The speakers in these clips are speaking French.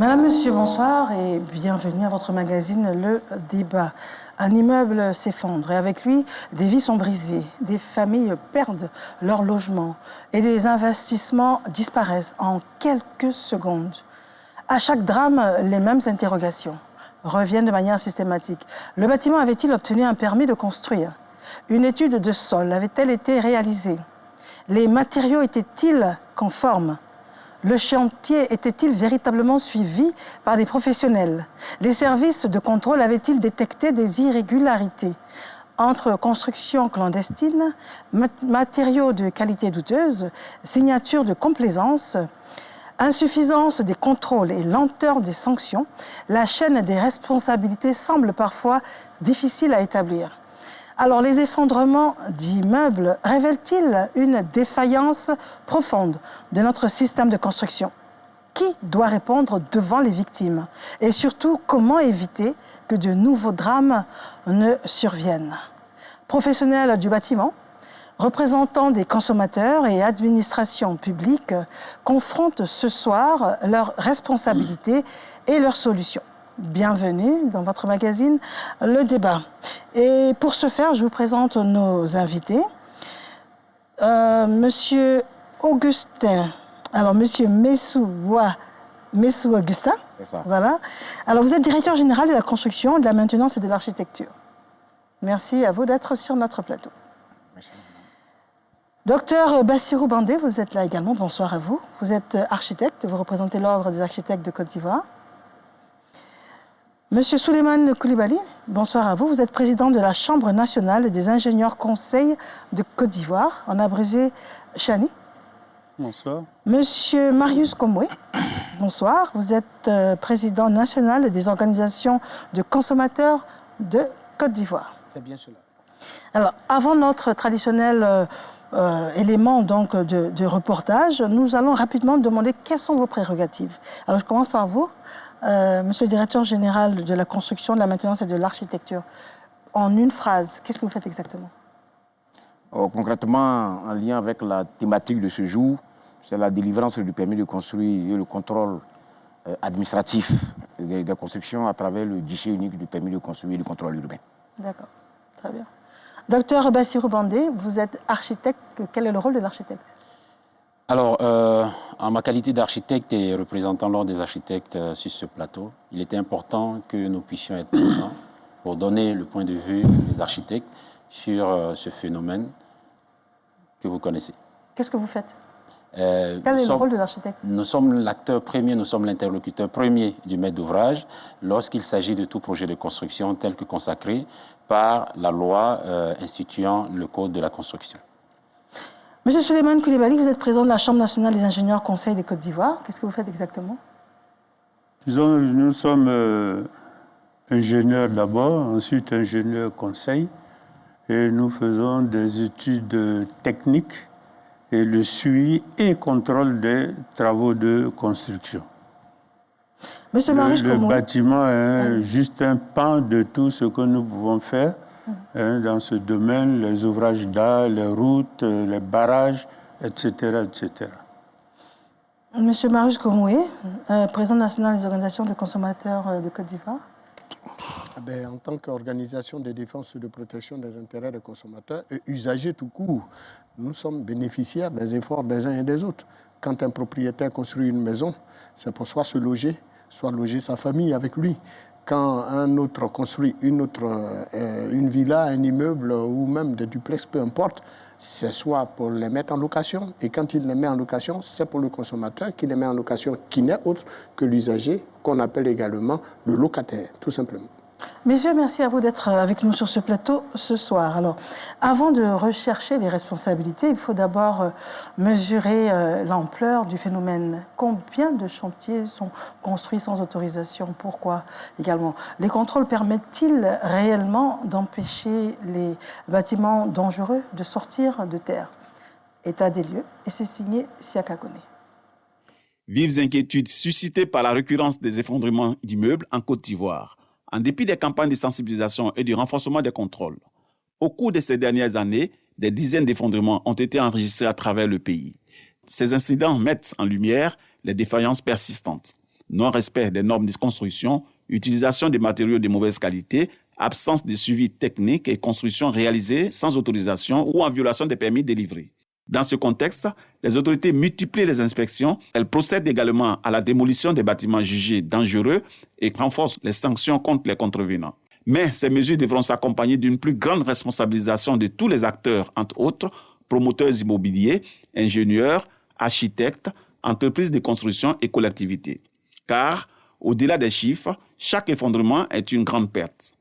Madame, Monsieur, bonsoir et bienvenue à votre magazine Le Débat. Un immeuble s'effondre et avec lui, des vies sont brisées, des familles perdent leur logement et des investissements disparaissent en quelques secondes. À chaque drame, les mêmes interrogations reviennent de manière systématique. Le bâtiment avait-il obtenu un permis de construire? Une étude de sol avait-elle été réalisée? Les matériaux étaient-ils conformes? Le chantier était-il véritablement suivi par des professionnels? Les services de contrôle avaient-ils détecté des irrégularités? Entre construction clandestine, matériaux de qualité douteuse, signature de complaisance, insuffisance des contrôles et lenteur des sanctions, la chaîne des responsabilités semble parfois difficile à établir. Alors, les effondrements d'immeubles révèlent-ils une défaillance profonde de notre système de construction? Qui doit répondre devant les victimes? Et surtout, comment éviter que de nouveaux drames ne surviennent? Professionnels du bâtiment, représentants des consommateurs et administrations publiques confrontent ce soir leurs responsabilités et leurs solutions. Bienvenue dans votre magazine Le Débat. Et pour ce faire, je vous présente nos invités. Monsieur Augustin, alors Monsieur Messou Augustin. C'est ça. Voilà. Alors vous êtes directeur général de la construction, de la maintenance et de l'architecture. Merci à vous d'être sur notre plateau. Merci. Docteur Bassirou Bandé, vous êtes là également. Bonsoir à vous. Vous êtes architecte, vous représentez l'Ordre des architectes de Côte d'Ivoire. Monsieur Souleymane Koulibaly, bonsoir à vous. Vous êtes président de la Chambre nationale des ingénieurs conseils de Côte d'Ivoire, en abrégé Chani. Bonsoir. Monsieur Marius Komwe, bonsoir. Vous êtes président national des organisations de consommateurs de Côte d'Ivoire. C'est bien cela. Alors, avant notre traditionnel élément donc, de reportage, nous allons rapidement demander quelles sont vos prérogatives. Alors, je commence par vous. Monsieur le directeur général de la construction, de la maintenance et de l'architecture, en une phrase, qu'est-ce que vous faites exactement? Concrètement, en lien avec la thématique de ce jour, c'est la délivrance du permis de construire et le contrôle administratif des constructions à travers le guichet unique du permis de construire et du contrôle urbain. D'accord, très bien. Docteur Bassirou Bandé, vous êtes architecte. Quel est le rôle de l'architecte? Alors, en ma qualité d'architecte et représentant l'Ordre des architectes sur ce plateau, il était important que nous puissions être présents pour donner le point de vue des architectes sur ce phénomène que vous connaissez. Qu'est-ce que vous faites? Quel est le rôle de l'architecte? Nous sommes l'acteur premier, nous sommes l'interlocuteur premier du maître d'ouvrage lorsqu'il s'agit de tout projet de construction tel que consacré par la loi instituant le Code de la construction. Monsieur Souleymane Koulibaly, vous êtes président de la Chambre nationale des ingénieurs conseils de Côte d'Ivoire. Qu'est-ce que vous faites exactement? Disons, nous sommes ingénieurs d'abord, ensuite ingénieurs conseils, et nous faisons des études techniques et le suivi et contrôle des travaux de construction. Monsieur Marius Le Komwe. bâtiment est juste un pan de tout ce que nous pouvons faire dans ce domaine, les ouvrages d'art, les routes, les barrages, etc., etc. Monsieur Marius Komwe, président national des organisations de consommateurs de Côte d'Ivoire. En tant qu'organisation de défense et de protection des intérêts des consommateurs et usagers tout court, nous sommes bénéficiaires des efforts des uns et des autres. Quand un propriétaire construit une maison, c'est pour soit se loger, soit loger sa famille avec lui. Quand un autre construit une villa, un immeuble ou même des duplex, peu importe, c'est soit pour les mettre en location. Et quand il les met en location, c'est pour le consommateur qui les met en location, qui n'est autre que l'usager, qu'on appelle également le locataire, tout simplement. Messieurs, merci à vous d'être avec nous sur ce plateau ce soir. Alors, avant de rechercher les responsabilités, il faut d'abord mesurer l'ampleur du phénomène. Combien de chantiers sont construits sans autorisation? Pourquoi également? Les contrôles permettent-ils réellement d'empêcher les bâtiments dangereux de sortir de terre? État des lieux, et c'est signé Siaka Kone. Vives inquiétudes suscitées par la récurrence des effondrements d'immeubles en Côte d'Ivoire. En dépit des campagnes de sensibilisation et du renforcement des contrôles, au cours de ces dernières années, des dizaines d'effondrements ont été enregistrés à travers le pays. Ces incidents mettent en lumière les défaillances persistantes non-respect des normes de construction, utilisation des matériaux de mauvaise qualité, absence de suivi technique et construction réalisée sans autorisation ou en violation des permis délivrés. Dans ce contexte, les autorités multiplient les inspections. Elles procèdent également à la démolition des bâtiments jugés dangereux et renforcent les sanctions contre les contrevenants. Mais ces mesures devront s'accompagner d'une plus grande responsabilisation de tous les acteurs, entre autres promoteurs immobiliers, ingénieurs, architectes, entreprises de construction et collectivités. Car, au-delà des chiffres, chaque effondrement est une grande perte.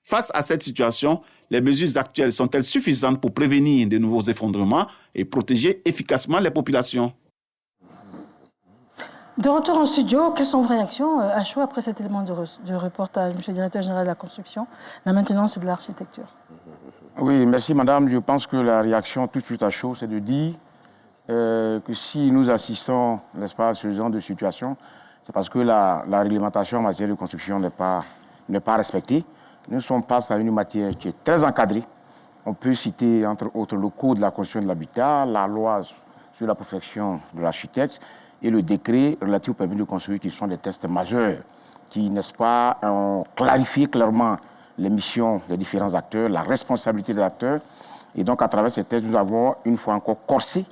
Face à cette situation, les mesures actuelles sont-elles suffisantes pour prévenir de nouveaux effondrements et protéger efficacement les populations? De retour en studio, quelles sont vos réactions à chaud après cet élément de reportage, Monsieur le directeur général de la construction, de la maintenance et de l'architecture? Oui, merci madame. Je pense que la réaction tout de suite à chaud, c'est de dire que si nous assistons, n'est-ce pas, à ce genre de situation, c'est parce que la réglementation en matière de construction n'est pas respectée. Nous sommes face à une matière qui est très encadrée. On peut citer, entre autres, le Code de la construction de l'habitat, la loi sur la perfection de l'architecte et le décret relatif au permis de construire, qui sont des tests majeurs, qui, n'est-ce pas, ont clarifié clairement les missions des différents acteurs, la responsabilité des acteurs. Et donc, à travers ces tests, nous avons, une fois encore, corsé,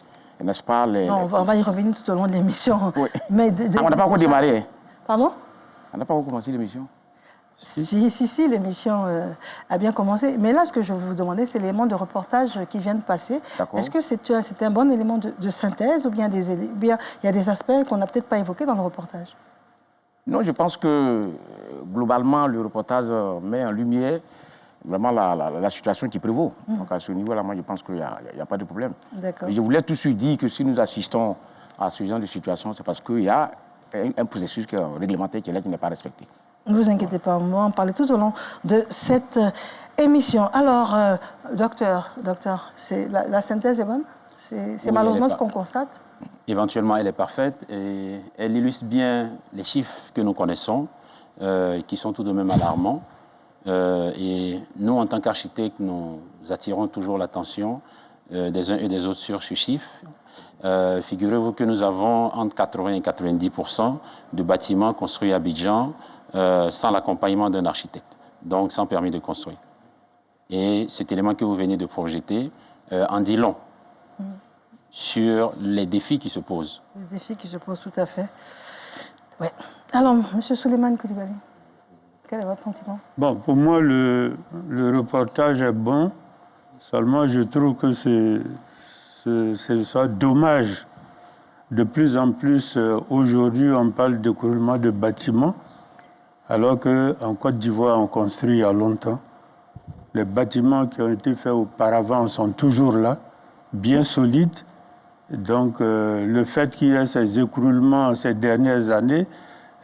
n'est-ce pas, on va y revenir tout au long de l'émission. Oui. Mais on n'a pas encore démarré. Hein. Pardon? On n'a pas encore commencé l'émission. Si, l'émission a bien commencé. Mais là, ce que je vous demandais, c'est l'élément de reportage qui vient de passer. Est-ce que c'est un bon élément de synthèse ou bien il y a des aspects qu'on n'a peut-être pas évoqués dans le reportage? Non, je pense que globalement, le reportage met en lumière vraiment la situation qui prévaut. Donc à ce niveau-là, moi, je pense qu'il n'y a pas de problème. Mais je voulais tout de suite dire que si nous assistons à ce genre de situation, c'est parce qu'il y a un processus réglementaire qui n'est pas respecté. Ne vous inquiétez pas, on va en parler tout au long de cette émission. Alors, docteur, la synthèse est bonne? C'est malheureusement ce qu'on constate? Éventuellement, elle est parfaite et elle illustre bien les chiffres que nous connaissons, qui sont tout de même alarmants. Et nous, en tant qu'architectes, nous attirons toujours l'attention des uns et des autres sur ce chiffre. Figurez-vous que nous avons entre 80 et 90% de bâtiments construits à Abidjan sans l'accompagnement d'un architecte, donc sans permis de construire. Et cet élément que vous venez de projeter en dit long sur les défis qui se posent. Les défis qui se posent, tout à fait. Ouais. Alors, M. Souleymane Coulibaly, quel est votre sentiment? Bon, pour moi, le reportage est bon. Seulement, je trouve que c'est dommage. De plus en plus, aujourd'hui, on parle d'écroulement de bâtiments, alors qu'en Côte d'Ivoire, on construit il y a longtemps. Les bâtiments qui ont été faits auparavant sont toujours là, bien solides. Donc, le fait qu'il y ait ces écroulements ces dernières années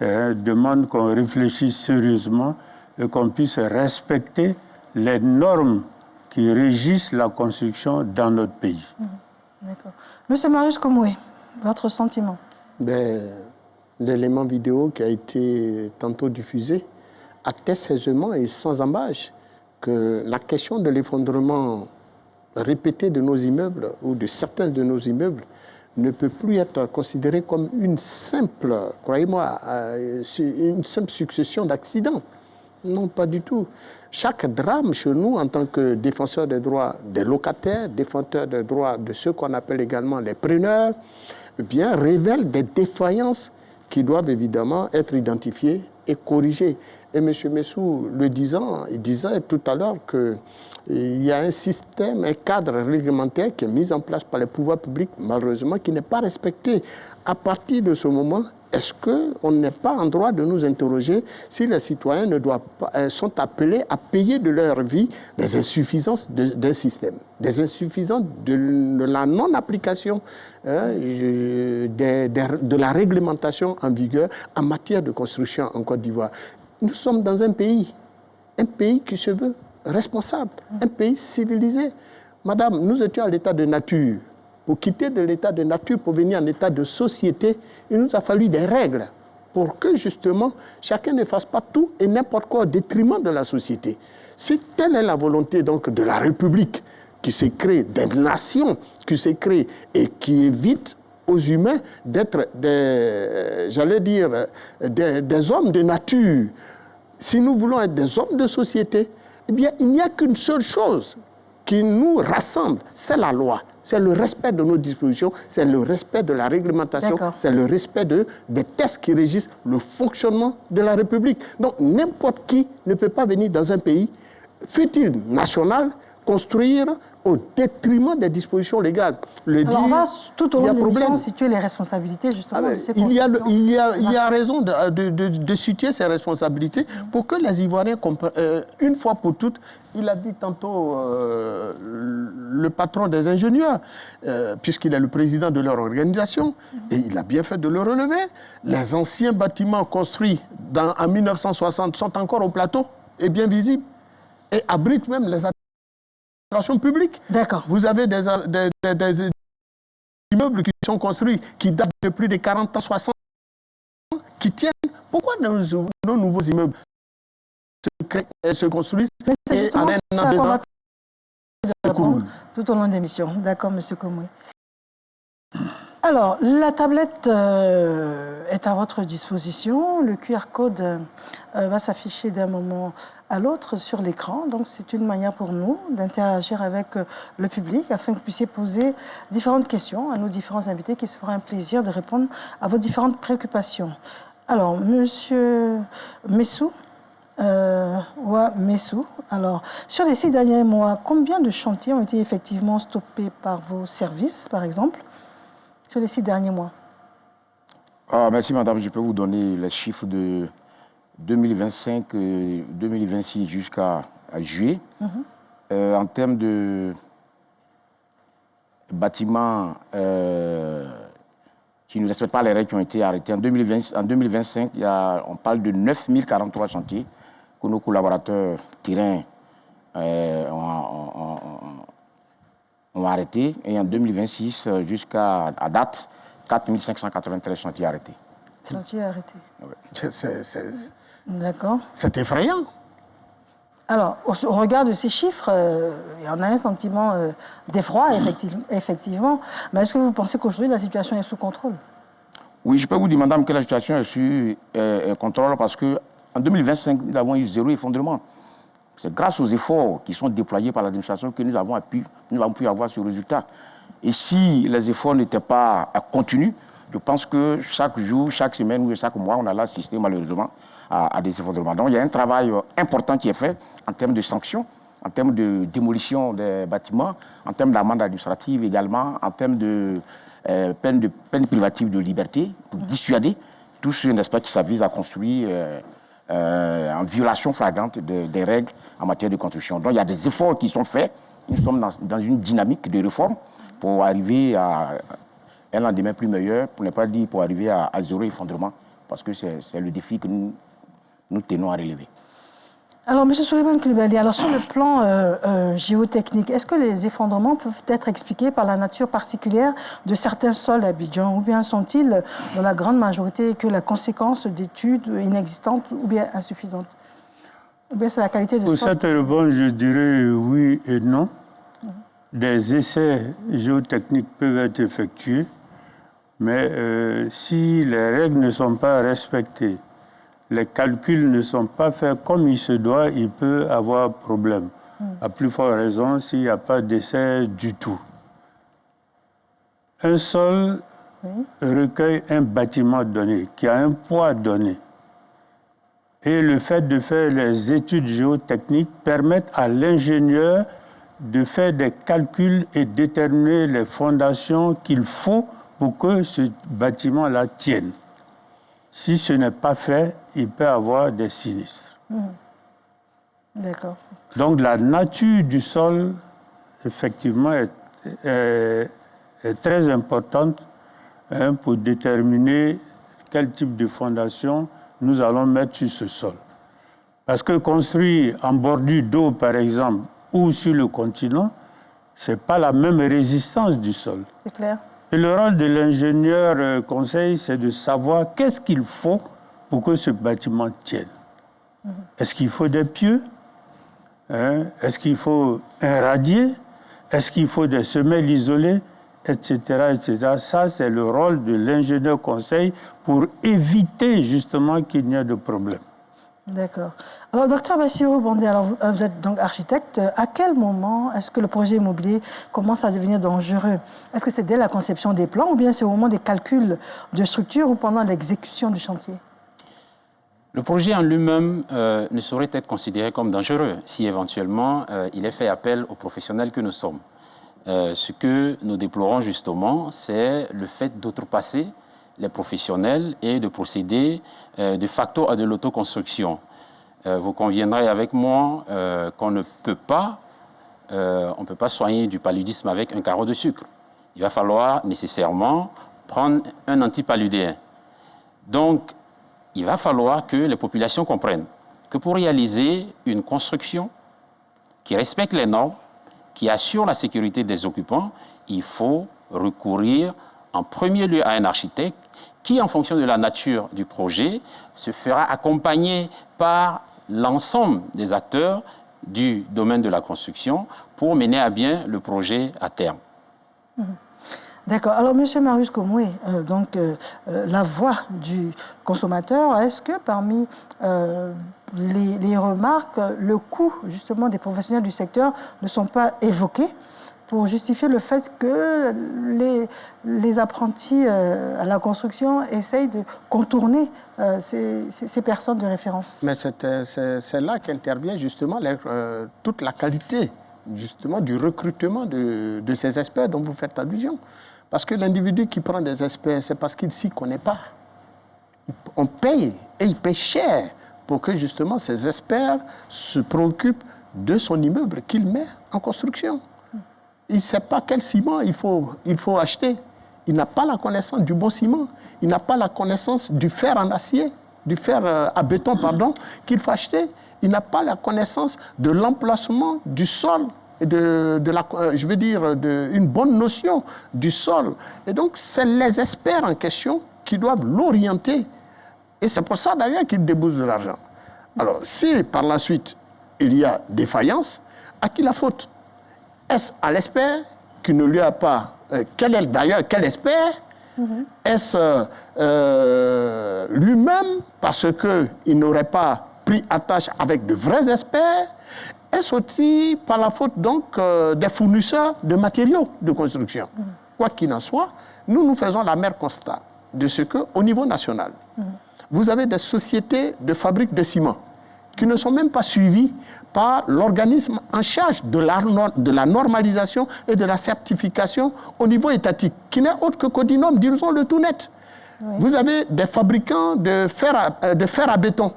demande qu'on réfléchisse sérieusement et qu'on puisse respecter les normes qui régissent la construction dans notre pays. D'accord. Monsieur Marius Komoué, votre sentiment? L'élément vidéo qui a été tantôt diffusé atteste aisément et sans embâche que la question de l'effondrement répété de nos immeubles ou de certains de nos immeubles ne peut plus être considérée comme une simple, croyez-moi, une simple succession d'accidents. Non, pas du tout. Chaque drame chez nous, en tant que défenseur des droits des locataires, défenseur des droits de ceux qu'on appelle également les preneurs, eh bien, révèle des défaillances qui doivent évidemment être identifiées et corrigées. Et M. Messou le disant, il disait tout à l'heure qu'il y a un système, un cadre réglementaire qui est mis en place par les pouvoirs publics, malheureusement, qui n'est pas respecté. À partir de ce moment, est-ce qu'on n'est pas en droit de nous interroger si les citoyens sont appelés à payer de leur vie des insuffisances d'un système, des insuffisances de la non-application de la réglementation en vigueur en matière de construction en Côte d'Ivoire? Nous sommes dans un pays qui se veut responsable, un pays civilisé. Madame, nous étions à l'état de nature. Pour quitter de l'état de nature, pour venir en état de société, il nous a fallu des règles pour que, justement, chacun ne fasse pas tout et n'importe quoi au détriment de la société. Si telle est la volonté donc, de la République qui s'est créée, des nations qui s'est créée et qui évite aux humains d'être des hommes de nature. Si nous voulons être des hommes de société, eh bien, il n'y a qu'une seule chose qui nous rassemble, c'est la loi. C'est le respect de nos dispositions, c'est le respect de la réglementation, c'est le respect des textes qui régissent le fonctionnement de la République. Donc, n'importe qui ne peut pas venir dans un pays, fût-il national, construire au détriment des dispositions légales. Alors on va tout au long de l'émission situer les responsabilités justement de ces constructions. Il y a raison de situer ces responsabilités pour que les Ivoiriens comprennent, une fois pour toutes. Il a dit tantôt le patron des ingénieurs, puisqu'il est le président de leur organisation, et il a bien fait de le relever. Les anciens bâtiments construits en 1960 sont encore au plateau et bien visibles et abritent même les administrations publiques. D'accord. Vous avez des immeubles qui sont construits, qui datent de plus de 40 ans, 60 ans, qui tiennent. Pourquoi nos nouveaux immeubles se construisent et en un an, 2 ans s'écroulent? Tout au long de l'émission. D'accord, M. Komoué. Alors, la tablette est à votre disposition. Le QR code va s'afficher d'un moment à l'autre sur l'écran. Donc, c'est une manière pour nous d'interagir avec le public afin que vous puissiez poser différentes questions à nos différents invités qui se feront un plaisir de répondre à vos différentes préoccupations. Alors, Monsieur Messou, alors, sur les 6 derniers mois, combien de chantiers ont été effectivement stoppés par vos services, par exemple, sur les 6 derniers mois? Merci, madame. Je peux vous donner les chiffres de 2025, 2026 jusqu'à juillet. En termes de bâtiments qui ne respectent pas les règles qui ont été arrêtés, en 2025, on parle de 9043 chantiers que nos collaborateurs terrain ont arrêté. Et en 2026, jusqu'à date, 4593 chantiers arrêtés. Chantiers arrêtés. Oui. D'accord. C'est effrayant. Alors, au regard de ces chiffres, on a un sentiment d'effroi, effectivement. Mais est-ce que vous pensez qu'aujourd'hui, la situation est sous contrôle? Oui, je peux vous dire, madame, que la situation est sous contrôle parce qu'en 2025, nous avons eu 0 effondrement. C'est grâce aux efforts qui sont déployés par l'administration que nous avons pu avoir ce résultat. Et si les efforts n'étaient pas continus, je pense que chaque jour, chaque semaine ou chaque mois, on allait assister malheureusement à des effondrements. Donc il y a un travail important qui est fait en termes de sanctions, en termes de démolition des bâtiments, en termes d'amende administrative également, en termes de peine privative de liberté pour dissuader tous ceux, n'est-ce pas, qui s'avisent à construire en violation flagrante des règles en matière de construction. Donc il y a des efforts qui sont faits. Nous sommes dans une dynamique de réforme pour arriver à un lendemain plus meilleur, pour ne pas dire pour arriver à 0 effondrement, parce que c'est le défi que nous tenons à relever. Alors, M. Souleymane Coulibaly, alors sur le plan géotechnique, est-ce que les effondrements peuvent être expliqués par la nature particulière de certains sols à Abidjan, ou bien sont-ils, dans la grande majorité, que la conséquence d'études inexistantes ou bien insuffisantes? Ou bien c'est la qualité de sol? Pour cette réponse, je dirais oui et non. Des essais géotechniques peuvent être effectués, mais si les règles ne sont pas respectées, les calculs ne sont pas faits comme il se doit, il peut avoir problème. À plus forte raison s'il n'y a pas d'essai du tout. Un sol recueille un bâtiment donné, qui a un poids donné. Et le fait de faire les études géotechniques permet à l'ingénieur de faire des calculs et déterminer les fondations qu'il faut pour que ce bâtiment-là tienne. Si ce n'est pas fait, il peut y avoir des sinistres. D'accord. Donc la nature du sol, effectivement, est très importante pour déterminer quel type de fondation nous allons mettre sur ce sol. Parce que construire en bordure d'eau, par exemple, ou sur le continent, ce n'est pas la même résistance du sol. C'est clair. Et le rôle de l'ingénieur conseil, c'est de savoir qu'est-ce qu'il faut pour que ce bâtiment tienne. Est-ce qu'il faut des pieux? Est-ce qu'il faut un radier? Est-ce qu'il faut des semelles isolées? etc., etc. Ça, c'est le rôle de l'ingénieur conseil pour éviter justement qu'il n'y ait de problème. D'accord. Alors, docteur Bassirou Bondé, alors vous êtes donc architecte. À quel moment est-ce que le projet immobilier commence à devenir dangereux? Est-ce que c'est dès la conception des plans ou bien c'est au moment des calculs de structure ou pendant l'exécution du chantier? Le projet en lui-même ne saurait être considéré comme dangereux si éventuellement il est fait appel aux professionnels que nous sommes. Ce que nous déplorons justement, c'est le fait d'outrepasser les professionnels et de procéder de facto à de l'autoconstruction. Vous conviendrez avec moi qu'on ne peut pas, soigner du paludisme avec un carreau de sucre. Il va falloir nécessairement prendre un antipaludéen. Donc, il va falloir que les populations comprennent que pour réaliser une construction qui respecte les normes, qui assure la sécurité des occupants, il faut recourir en premier lieu à un architecte qui, en fonction de la nature du projet, se fera accompagner par l'ensemble des acteurs du domaine de la construction pour mener à bien le projet à terme. D'accord. Alors, M. Marius Komoué, la voix du consommateur, est-ce que parmi les remarques, le coût justement des professionnels du secteur ne sont pas évoqués pour justifier le fait que les apprentis à la construction essayent de contourner ces personnes de référence? Mais c'est là qu'intervient justement toute la qualité justement du recrutement de ces experts dont vous faites allusion. Parce que l'individu qui prend des experts, c'est parce qu'il ne s'y connaît pas. On paye, et il paye cher pour que justement ces experts se préoccupent de son immeuble qu'il met en construction. Il ne sait pas quel ciment il faut acheter. Il n'a pas la connaissance du bon ciment. Il n'a pas la connaissance du fer en acier, du fer à béton, pardon, qu'il faut acheter. Il n'a pas la connaissance de l'emplacement du sol, une bonne notion du sol. Et donc, c'est les experts en question qui doivent l'orienter. Et c'est pour ça, d'ailleurs, qu'ils déboursent de l'argent. Alors, si par la suite, il y a défaillance, à qui la faute? Est-ce à l'expert qui ne lui a pas... quel expert? Est-ce lui-même parce qu'il n'aurait pas pris attache avec de vrais experts? Est-ce aussi par la faute donc des fournisseurs de matériaux de construction? Quoi qu'il en soit, nous faisons l'amère constat de ce qu'au niveau national, vous avez des sociétés de fabrique de ciment qui ne sont même pas suivies par l'organisme en charge de la normalisation et de la certification au niveau étatique, qui n'est autre que Codinome, disons-le tout net. Oui. Vous avez des fabricants de fer à béton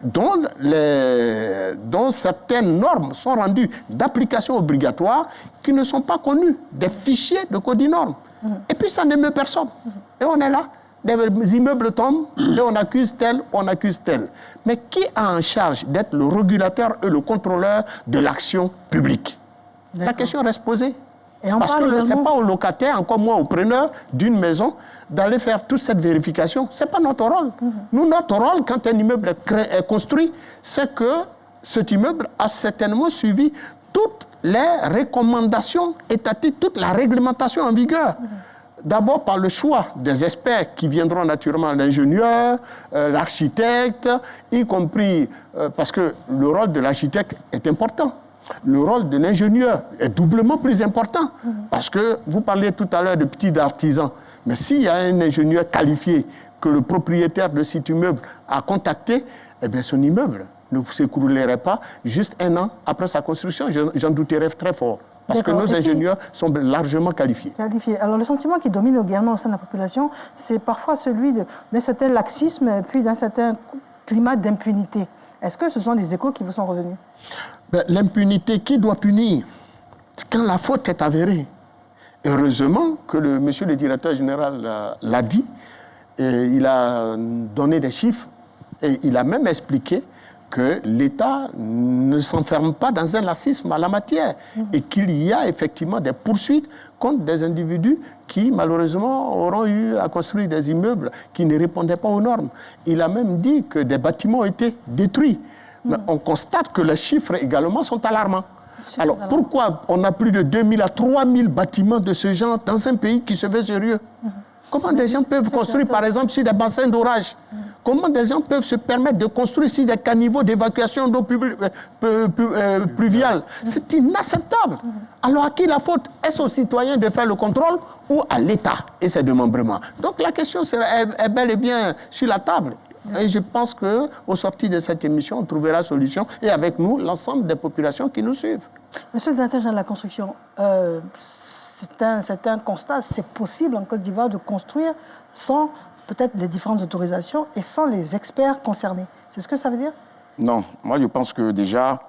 dont certaines normes sont rendues d'application obligatoire qui ne sont pas connues, des fichiers de Codinome. Et puis ça n'émeut personne. Et on est là. Des immeubles tombent et on accuse tel, on accuse tel. Mais qui a en charge d'être le régulateur et le contrôleur de l'action publique? La question reste posée. Parce que ce n'est pas au locataire, encore moins au preneur d'une maison, d'aller faire toute cette vérification. Ce n'est pas notre rôle. Nous, notre rôle, quand un immeuble est construit, c'est que cet immeuble a certainement suivi toutes les recommandations étatiques, toute la réglementation en vigueur. D'abord par le choix des experts qui viendront naturellement, l'ingénieur, l'architecte, y compris parce que le rôle de l'architecte est important. Le rôle de l'ingénieur est doublement plus important. Parce que vous parliez tout à l'heure de petits artisans. Mais s'il y a un ingénieur qualifié que le propriétaire de cet immeuble a contacté, eh bien son immeuble ne s'écroulerait pas juste un an après sa construction. J'en douterais très fort. Parce que nos ingénieurs sont largement qualifiés. Alors, le sentiment qui domine également au sein de la population, c'est parfois celui d'un certain laxisme, puis d'un certain climat d'impunité. Est-ce que ce sont des échos qui vous sont revenus? L'impunité, qui doit punir quand la faute est avérée? Heureusement que monsieur le directeur général l'a dit, et il a donné des chiffres, et il a même expliqué que l'État ne s'enferme pas dans un laxisme à la matière et qu'il y a effectivement des poursuites contre des individus qui, malheureusement, auront eu à construire des immeubles qui ne répondaient pas aux normes. Il a même dit que des bâtiments ont été détruits. Mais on constate que les chiffres également sont alarmants. Alors, pourquoi on a plus de 2000 à 3000 bâtiments de ce genre dans un pays qui se veut sérieux? Comment des gens peuvent construire, par exemple, sur des bassins d'orage? Comment des gens peuvent se permettre de construire sur des caniveaux d'évacuation d'eau pluviale? C'est inacceptable. Alors, à qui la faute? Est-ce aux citoyens de faire le contrôle ou à l'État et ses démembrements? Donc, la question est bel et bien sur la table. Et je pense qu'au sortir de cette émission, on trouvera solution. Et avec nous, l'ensemble des populations qui nous suivent. Monsieur le directeur général de la construction, c'est un constat, c'est possible en Côte d'Ivoire de construire sans peut-être les différentes autorisations et sans les experts concernés. C'est ce que ça veut dire? Non, moi je pense que déjà,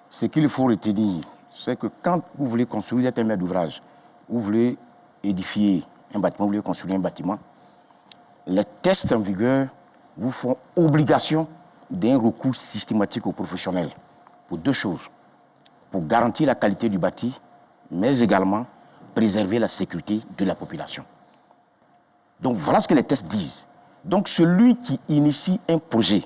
ce qu'il faut retenir, c'est que quand vous voulez construire, vous êtes un maître d'ouvrage, vous voulez édifier un bâtiment, vous voulez construire un bâtiment, les tests en vigueur vous font obligation d'un recours systématique aux professionnels pour deux choses. Pour garantir la qualité du bâti, mais également préserver la sécurité de la population. Donc voilà ce que les tests disent. Donc celui qui initie un projet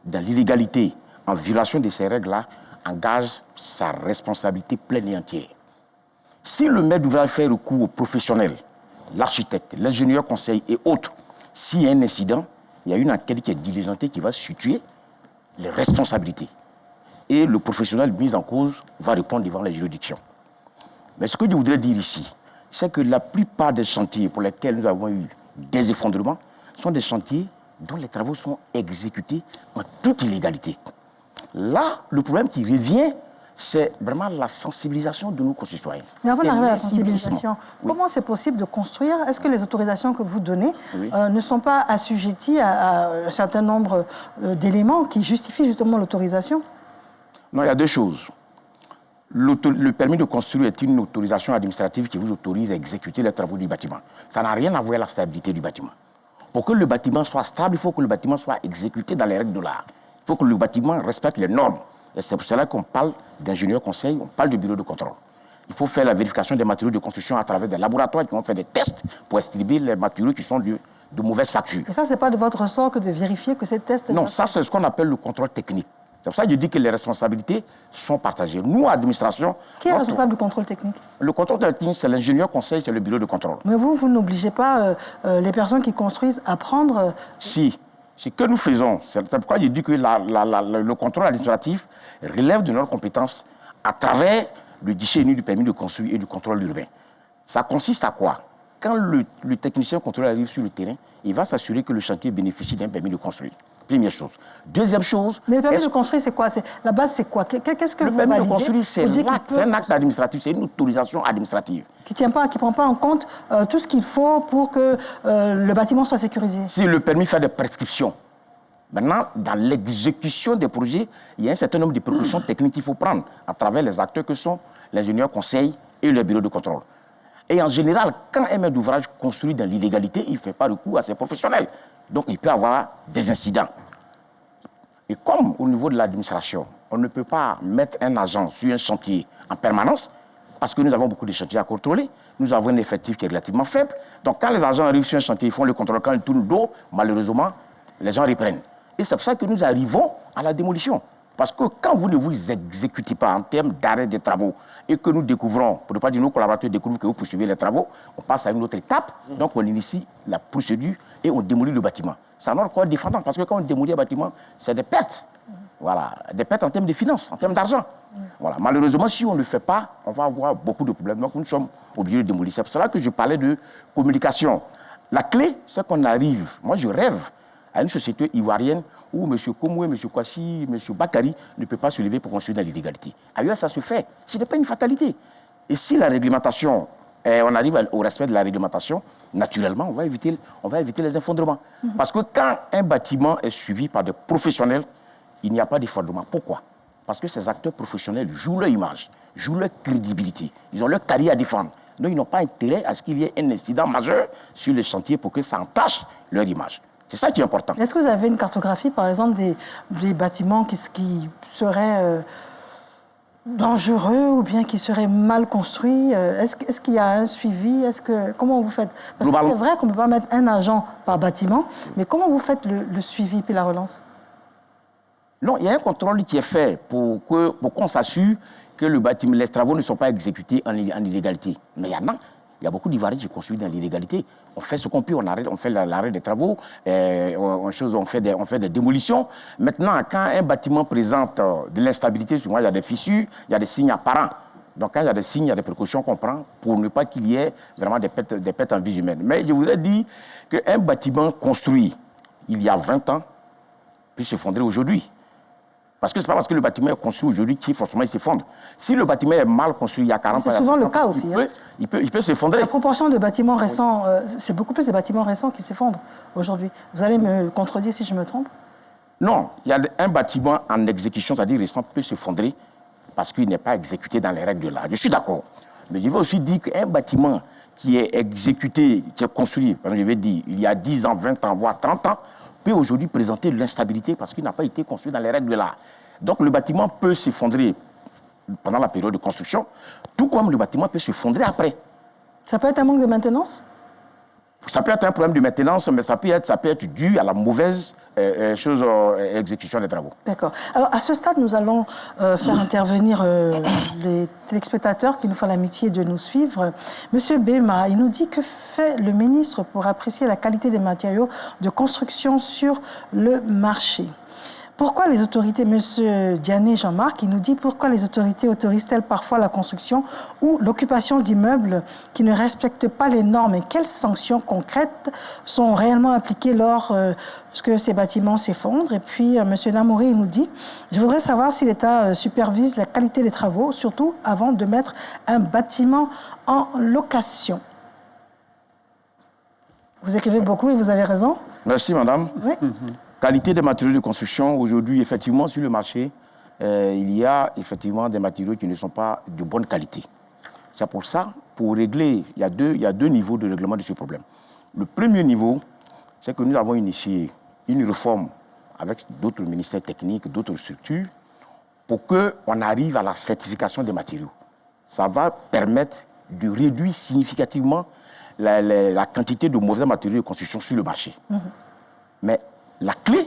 dans l'illégalité, en violation de ces règles-là, engage sa responsabilité pleine et entière. Si le maître d'ouvrage fait recours aux professionnels, l'architecte, l'ingénieur conseil et autres, s'il y a un incident, il y a une enquête qui est diligentée qui va situer les responsabilités. Et le professionnel mis en cause va répondre devant les juridictions. Mais ce que je voudrais dire ici, c'est que la plupart des chantiers pour lesquels nous avons eu des effondrements sont des chantiers dont les travaux sont exécutés en toute illégalité. Là, le problème qui revient, c'est vraiment la sensibilisation de nos concitoyens. Mais avant d'arriver à la sensibilisation, comment c'est possible de construire? Est-ce que les autorisations que vous donnez ne sont pas assujetties à un certain nombre d'éléments qui justifient justement l'autorisation? Non, il y a deux choses. Le permis de construire est une autorisation administrative qui vous autorise à exécuter les travaux du bâtiment. Ça n'a rien à voir avec la stabilité du bâtiment. Pour que le bâtiment soit stable, il faut que le bâtiment soit exécuté dans les règles de l'art. Il faut que le bâtiment respecte les normes. Et c'est pour cela qu'on parle d'ingénieur conseil, on parle de bureau de contrôle. Il faut faire la vérification des matériaux de construction à travers des laboratoires qui vont faire des tests pour estimer les matériaux qui sont de mauvaise facture. Et ça, ce n'est pas de votre ressort que de vérifier que ces tests... Non, ça, c'est ce qu'on appelle le contrôle technique. C'est pour ça que je dis que les responsabilités sont partagées. Nous, administration... Qui est responsable du contrôle technique? Le contrôle technique, c'est l'ingénieur conseil, c'est le bureau de contrôle. Mais vous n'obligez pas les personnes qui construisent à prendre... Si. Ce que nous faisons, c'est pourquoi je dis que le contrôle administratif relève de notre compétence à travers le guichet unique du permis de construire et du contrôle urbain. Ça consiste à quoi? Quand le technicien contrôleur arrive sur le terrain, il va s'assurer que le chantier bénéficie d'un permis de construire. Première chose. Deuxième chose... Mais le permis de construire, c'est quoi? La base, c'est quoi? Qu'est-ce que le vous permis validez? de construire, c'est un acte administratif, c'est une autorisation administrative. Qui ne prend pas en compte tout ce qu'il faut pour que le bâtiment soit sécurisé. Si le permis fait des prescriptions, maintenant, dans l'exécution des projets, il y a un certain nombre de précautions techniques qu'il faut prendre à travers les acteurs que sont l'ingénieur conseil et le bureau de contrôle. Et en général, quand un maître d'ouvrage construit dans l'illégalité, il ne fait pas recours à ses professionnels. Donc, il peut y avoir des incidents. Et comme au niveau de l'administration, on ne peut pas mettre un agent sur un chantier en permanence, parce que nous avons beaucoup de chantiers à contrôler, nous avons un effectif qui est relativement faible. Donc, quand les agents arrivent sur un chantier, ils font le contrôle. Quand ils tournent le dos, malheureusement, les gens reprennent. Et c'est pour ça que nous arrivons à la démolition. Parce que quand vous ne vous exécutez pas en termes d'arrêt des travaux et que nous découvrons, pour ne pas dire nos collaborateurs découvrent que vous poursuivez les travaux, on passe à une autre étape. Donc on initie la procédure et on démolit le bâtiment. C'est alors quoi défendant? Parce que quand on démolit un bâtiment, c'est des pertes. Voilà, des pertes en termes de finances, en termes d'argent. Voilà. Malheureusement, si on ne le fait pas, on va avoir beaucoup de problèmes. Donc nous sommes obligés de démolir. C'est pour cela que je parlais de communication. La clé, c'est qu'on arrive. Moi, je rêve à une société ivoirienne où M. Komoué, M. Kwasi, M. Bakary ne peut pas se lever pour construire dans l'illégalité. Ailleurs, ça se fait. Ce n'est pas une fatalité. Et si la réglementation, on arrive au respect de la réglementation, naturellement, on va éviter les effondrements. Parce que quand un bâtiment est suivi par des professionnels, il n'y a pas d'effondrement. Pourquoi? Parce que ces acteurs professionnels jouent leur image, jouent leur crédibilité. Ils ont leur carrière à défendre. Donc, ils n'ont pas intérêt à ce qu'il y ait un incident majeur sur les chantiers pour que ça entache leur image. C'est ça qui est important. Est-ce que vous avez une cartographie, par exemple, des bâtiments qui seraient dangereux ou bien qui seraient mal construits? Est-ce qu'il y a un suivi? Comment vous faites? Parce que c'est vrai qu'on ne peut pas mettre un agent par bâtiment, mais comment vous faites le suivi puis la relance? Non, il y a un contrôle qui est fait pour qu'on s'assure que les travaux ne sont pas exécutés en illégalité. Mais il y en a. Il y a beaucoup d'Ivoiriens qui construisent dans l'illégalité. On fait ce qu'on peut, on fait l'arrêt des travaux, on fait des démolitions. Maintenant, quand un bâtiment présente de l'instabilité, souvent il y a des fissures, il y a des signes apparents. Donc quand il y a des signes, il y a des précautions qu'on prend pour ne pas qu'il y ait vraiment des pertes en vie humaine. Mais je voudrais dire qu'un bâtiment construit il y a 20 ans peut s'effondrer aujourd'hui. Parce que ce n'est pas parce que le bâtiment est construit aujourd'hui qu'il forcément s'effondre. Si le bâtiment est mal construit il y a 40 ans... C'est souvent le cas aussi. Il peut s'effondrer. La proportion de bâtiments récents, c'est beaucoup plus de bâtiments récents qui s'effondrent aujourd'hui. Vous allez me contredire si je me trompe? Non, il y a un bâtiment en exécution, c'est-à-dire récent, peut s'effondrer parce qu'il n'est pas exécuté dans les règles de l'art. Je suis d'accord. Mais je veux aussi dire qu'un bâtiment qui est exécuté, qui est construit, je vais dire, il y a 10 ans, 20 ans, voire 30 ans, peut aujourd'hui présenter de l'instabilité parce qu'il n'a pas été construit dans les règles de l'art. Donc le bâtiment peut s'effondrer pendant la période de construction, tout comme le bâtiment peut s'effondrer après. Ça peut être un manque de maintenance? Ça peut être un problème de maintenance, mais ça peut être dû à la mauvaise exécution des travaux. D'accord. Alors, à ce stade, nous allons faire intervenir les téléspectateurs qui nous font l'amitié de nous suivre. Monsieur Bema, il nous dit que fait le ministre pour apprécier la qualité des matériaux de construction sur le marché. Pourquoi les autorités, monsieur Diané Jean-Marc, il nous dit pourquoi les autorités autorisent-elles parfois la construction ou l'occupation d'immeubles qui ne respectent pas les normes et quelles sanctions concrètes sont réellement appliquées lorsque ces bâtiments s'effondrent? Et puis, monsieur Namouri, il nous dit, je voudrais savoir si l'État supervise la qualité des travaux, surtout avant de mettre un bâtiment en location. Vous écrivez beaucoup et vous avez raison. Merci, madame. Oui. Qualité des matériaux de construction, aujourd'hui, effectivement, sur le marché, il y a effectivement des matériaux qui ne sont pas de bonne qualité. C'est pour ça, pour régler, il y a deux niveaux de règlement de ce problème. Le premier niveau, c'est que nous avons initié une réforme avec d'autres ministères techniques, d'autres structures, pour qu'on arrive à la certification des matériaux. Ça va permettre de réduire significativement la quantité de mauvais matériaux de construction sur le marché. Mais la clé,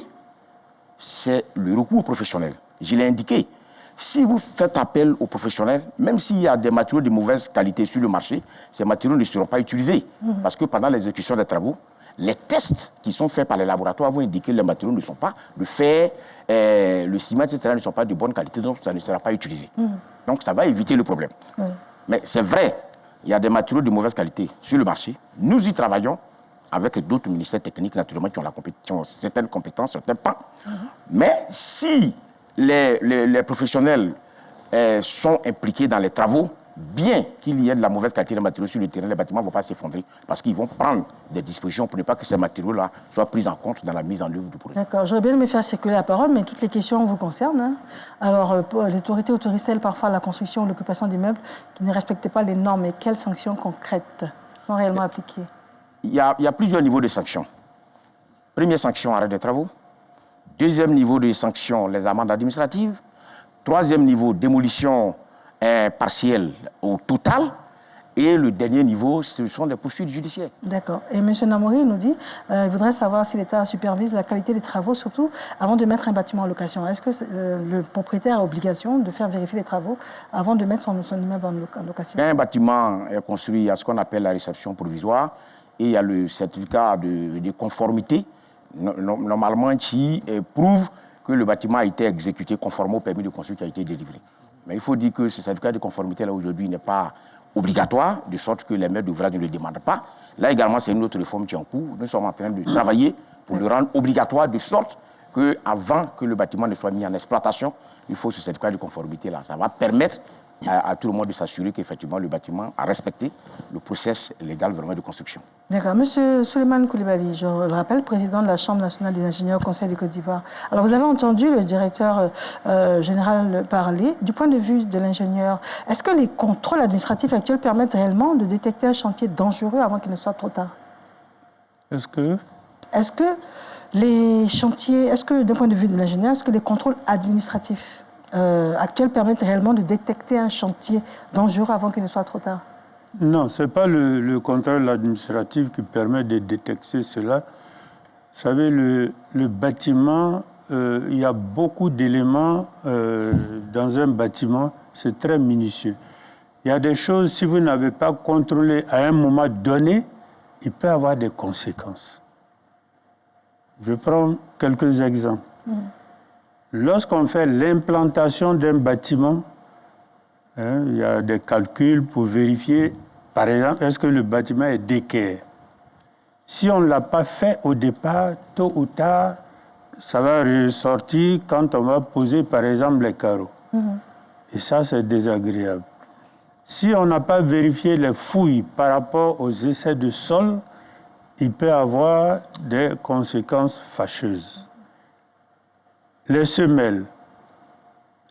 c'est le recours aux professionnels. Je l'ai indiqué. Si vous faites appel aux professionnels, même s'il y a des matériaux de mauvaise qualité sur le marché, ces matériaux ne seront pas utilisés. Parce que pendant l'exécution des travaux, les tests qui sont faits par les laboratoires vont indiquer que les matériaux ne sont pas, le fer, le ciment, etc., ne sont pas de bonne qualité, donc ça ne sera pas utilisé. Donc ça va éviter le problème. Mais c'est vrai, il y a des matériaux de mauvaise qualité sur le marché. Nous y travaillons avec d'autres ministères techniques, naturellement, qui ont certaines compétences, certains pas. Mais si les professionnels sont impliqués dans les travaux, bien qu'il y ait de la mauvaise qualité de matériaux sur le terrain, les bâtiments ne vont pas s'effondrer parce qu'ils vont prendre des dispositions pour ne pas que ces matériaux-là soient pris en compte dans la mise en œuvre du projet. D'accord. J'aurais bien aimé faire circuler la parole, mais toutes les questions vous concernent. Hein. Alors, l'autorité autorise-t-elle parfois la construction ou l'occupation d'immeubles qui ne respectent pas les normes et quelles sanctions concrètes sont réellement appliquées? Il y a plusieurs niveaux de sanctions. Première sanction, arrêt des travaux. Deuxième niveau de sanctions, les amendes administratives. Troisième niveau, démolition partielle ou totale. Et le dernier niveau, ce sont les poursuites judiciaires. D'accord. Et M. Namouri nous dit, il voudrait savoir si l'État supervise la qualité des travaux, surtout avant de mettre un bâtiment en location. Est-ce que le propriétaire a obligation de faire vérifier les travaux avant de mettre son immeuble en location? Quand un bâtiment est construit, il y a ce qu'on appelle la réception provisoire et il y a le certificat de conformité, normalement, qui prouve que le bâtiment a été exécuté conformément au permis de construire qui a été délivré. Mais il faut dire que ce certificat de conformité, là, aujourd'hui, n'est pas obligatoire, de sorte que les maîtres d'ouvrage ne le demandent pas. Là également, c'est une autre réforme qui est en cours. Nous sommes en train de travailler pour le rendre obligatoire, de sorte qu'avant que le bâtiment ne soit mis en exploitation, il faut ce certificat de conformité-là. Ça va permettre à tout le monde de s'assurer qu'effectivement le bâtiment a respecté le process légal vraiment de construction. D'accord. Monsieur Souleymane Coulibaly, je le rappelle, président de la Chambre nationale des ingénieurs au Conseil de Côte d'Ivoire. Alors, vous avez entendu le directeur général parler. Du point de vue de l'ingénieur, est-ce que les contrôles administratifs actuels permettent réellement de détecter un chantier dangereux avant qu'il ne soit trop tard? Est-ce que les chantiers, d'un point de vue de l'ingénieur, est-ce que les contrôles administratifs actuels permettent réellement de détecter un chantier dangereux avant qu'il ne soit trop tard? Non, ce n'est pas le contrôle administratif qui permet de détecter cela. Vous savez, le bâtiment, il y a beaucoup d'éléments dans un bâtiment c'est très minutieux. Il y a des choses, si vous n'avez pas contrôlé à un moment donné, il peut avoir des conséquences. Je prends quelques exemples. Lorsqu'on fait l'implantation d'un bâtiment, il y a des calculs pour vérifier, par exemple, est-ce que le bâtiment est d'équerre. Si on ne l'a pas fait au départ, tôt ou tard, ça va ressortir quand on va poser, par exemple, les carreaux. Et ça, c'est désagréable. Si on n'a pas vérifié les fouilles par rapport aux essais de sol, il peut avoir des conséquences fâcheuses. Les semelles,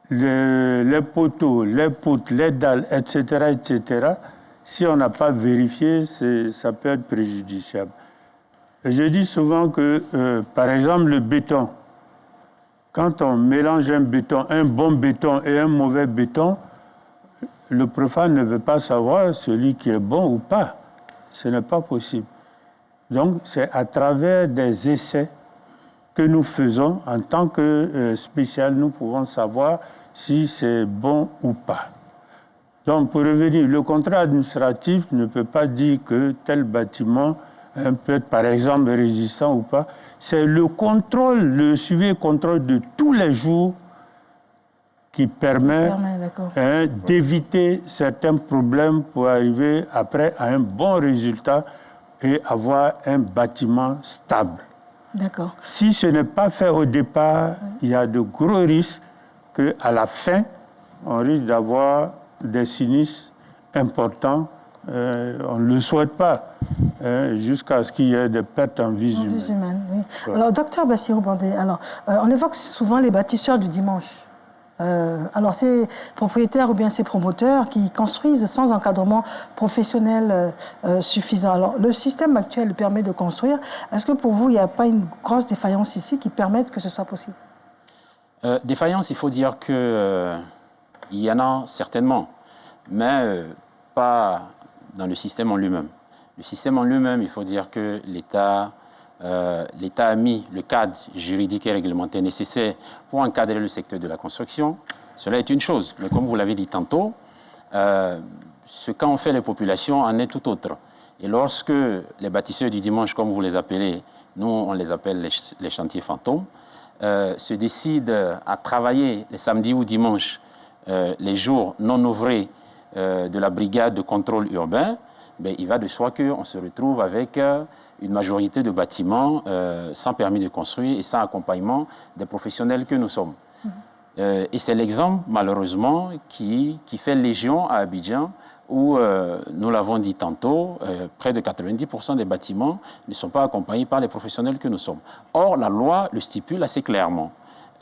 les poteaux, les poutres, les dalles, etc., si on n'a pas vérifié, ça peut être préjudiciable. Et je dis souvent que, par exemple, le béton, quand on mélange un bon béton et un mauvais béton, le profane ne veut pas savoir celui qui est bon ou pas. Ce n'est pas possible. Donc, c'est à travers des essais que nous faisons, en tant que spécial, nous pouvons savoir si c'est bon ou pas. Donc, pour revenir, le contrat administratif ne peut pas dire que tel bâtiment peut être, par exemple, résistant ou pas. C'est le contrôle, le suivi et contrôle de tous les jours qui permet d'éviter certains problèmes pour arriver après à un bon résultat et avoir un bâtiment stable. D'accord. Si ce n'est pas fait au départ, il y a de gros risques qu'à la fin, on risque d'avoir des sinistres importants. On ne le souhaite pas, jusqu'à ce qu'il y ait des pertes en vie humaine. Oui. Ouais. Alors, docteur Bassirou Bandé, on évoque souvent les bâtisseurs du dimanche. Alors, ces propriétaires ou bien ces promoteurs qui construisent sans encadrement professionnel suffisant. Alors, le système actuel permet de construire. Est-ce que pour vous, il n'y a pas une grosse défaillance ici qui permette que ce soit possible? Défaillance, il faut dire qu'il y en a certainement, mais pas dans le système en lui-même. Le système en lui-même, il faut dire que l'État a mis le cadre juridique et réglementaire nécessaire pour encadrer le secteur de la construction. Cela est une chose, mais comme vous l'avez dit tantôt, ce qu'en fait les populations en est tout autre. Et lorsque les bâtisseurs du dimanche, comme vous les appelez, nous on les appelle les chantiers fantômes, se décident à travailler les samedis ou dimanches, les jours non ouvrés de la brigade de contrôle urbain, il va de soi qu'on se retrouve avec une majorité de bâtiments sans permis de construire et sans accompagnement des professionnels que nous sommes. Et c'est l'exemple, malheureusement, qui fait légion à Abidjan, où, nous l'avons dit tantôt, près de 90% des bâtiments ne sont pas accompagnés par les professionnels que nous sommes. Or, la loi le stipule assez clairement.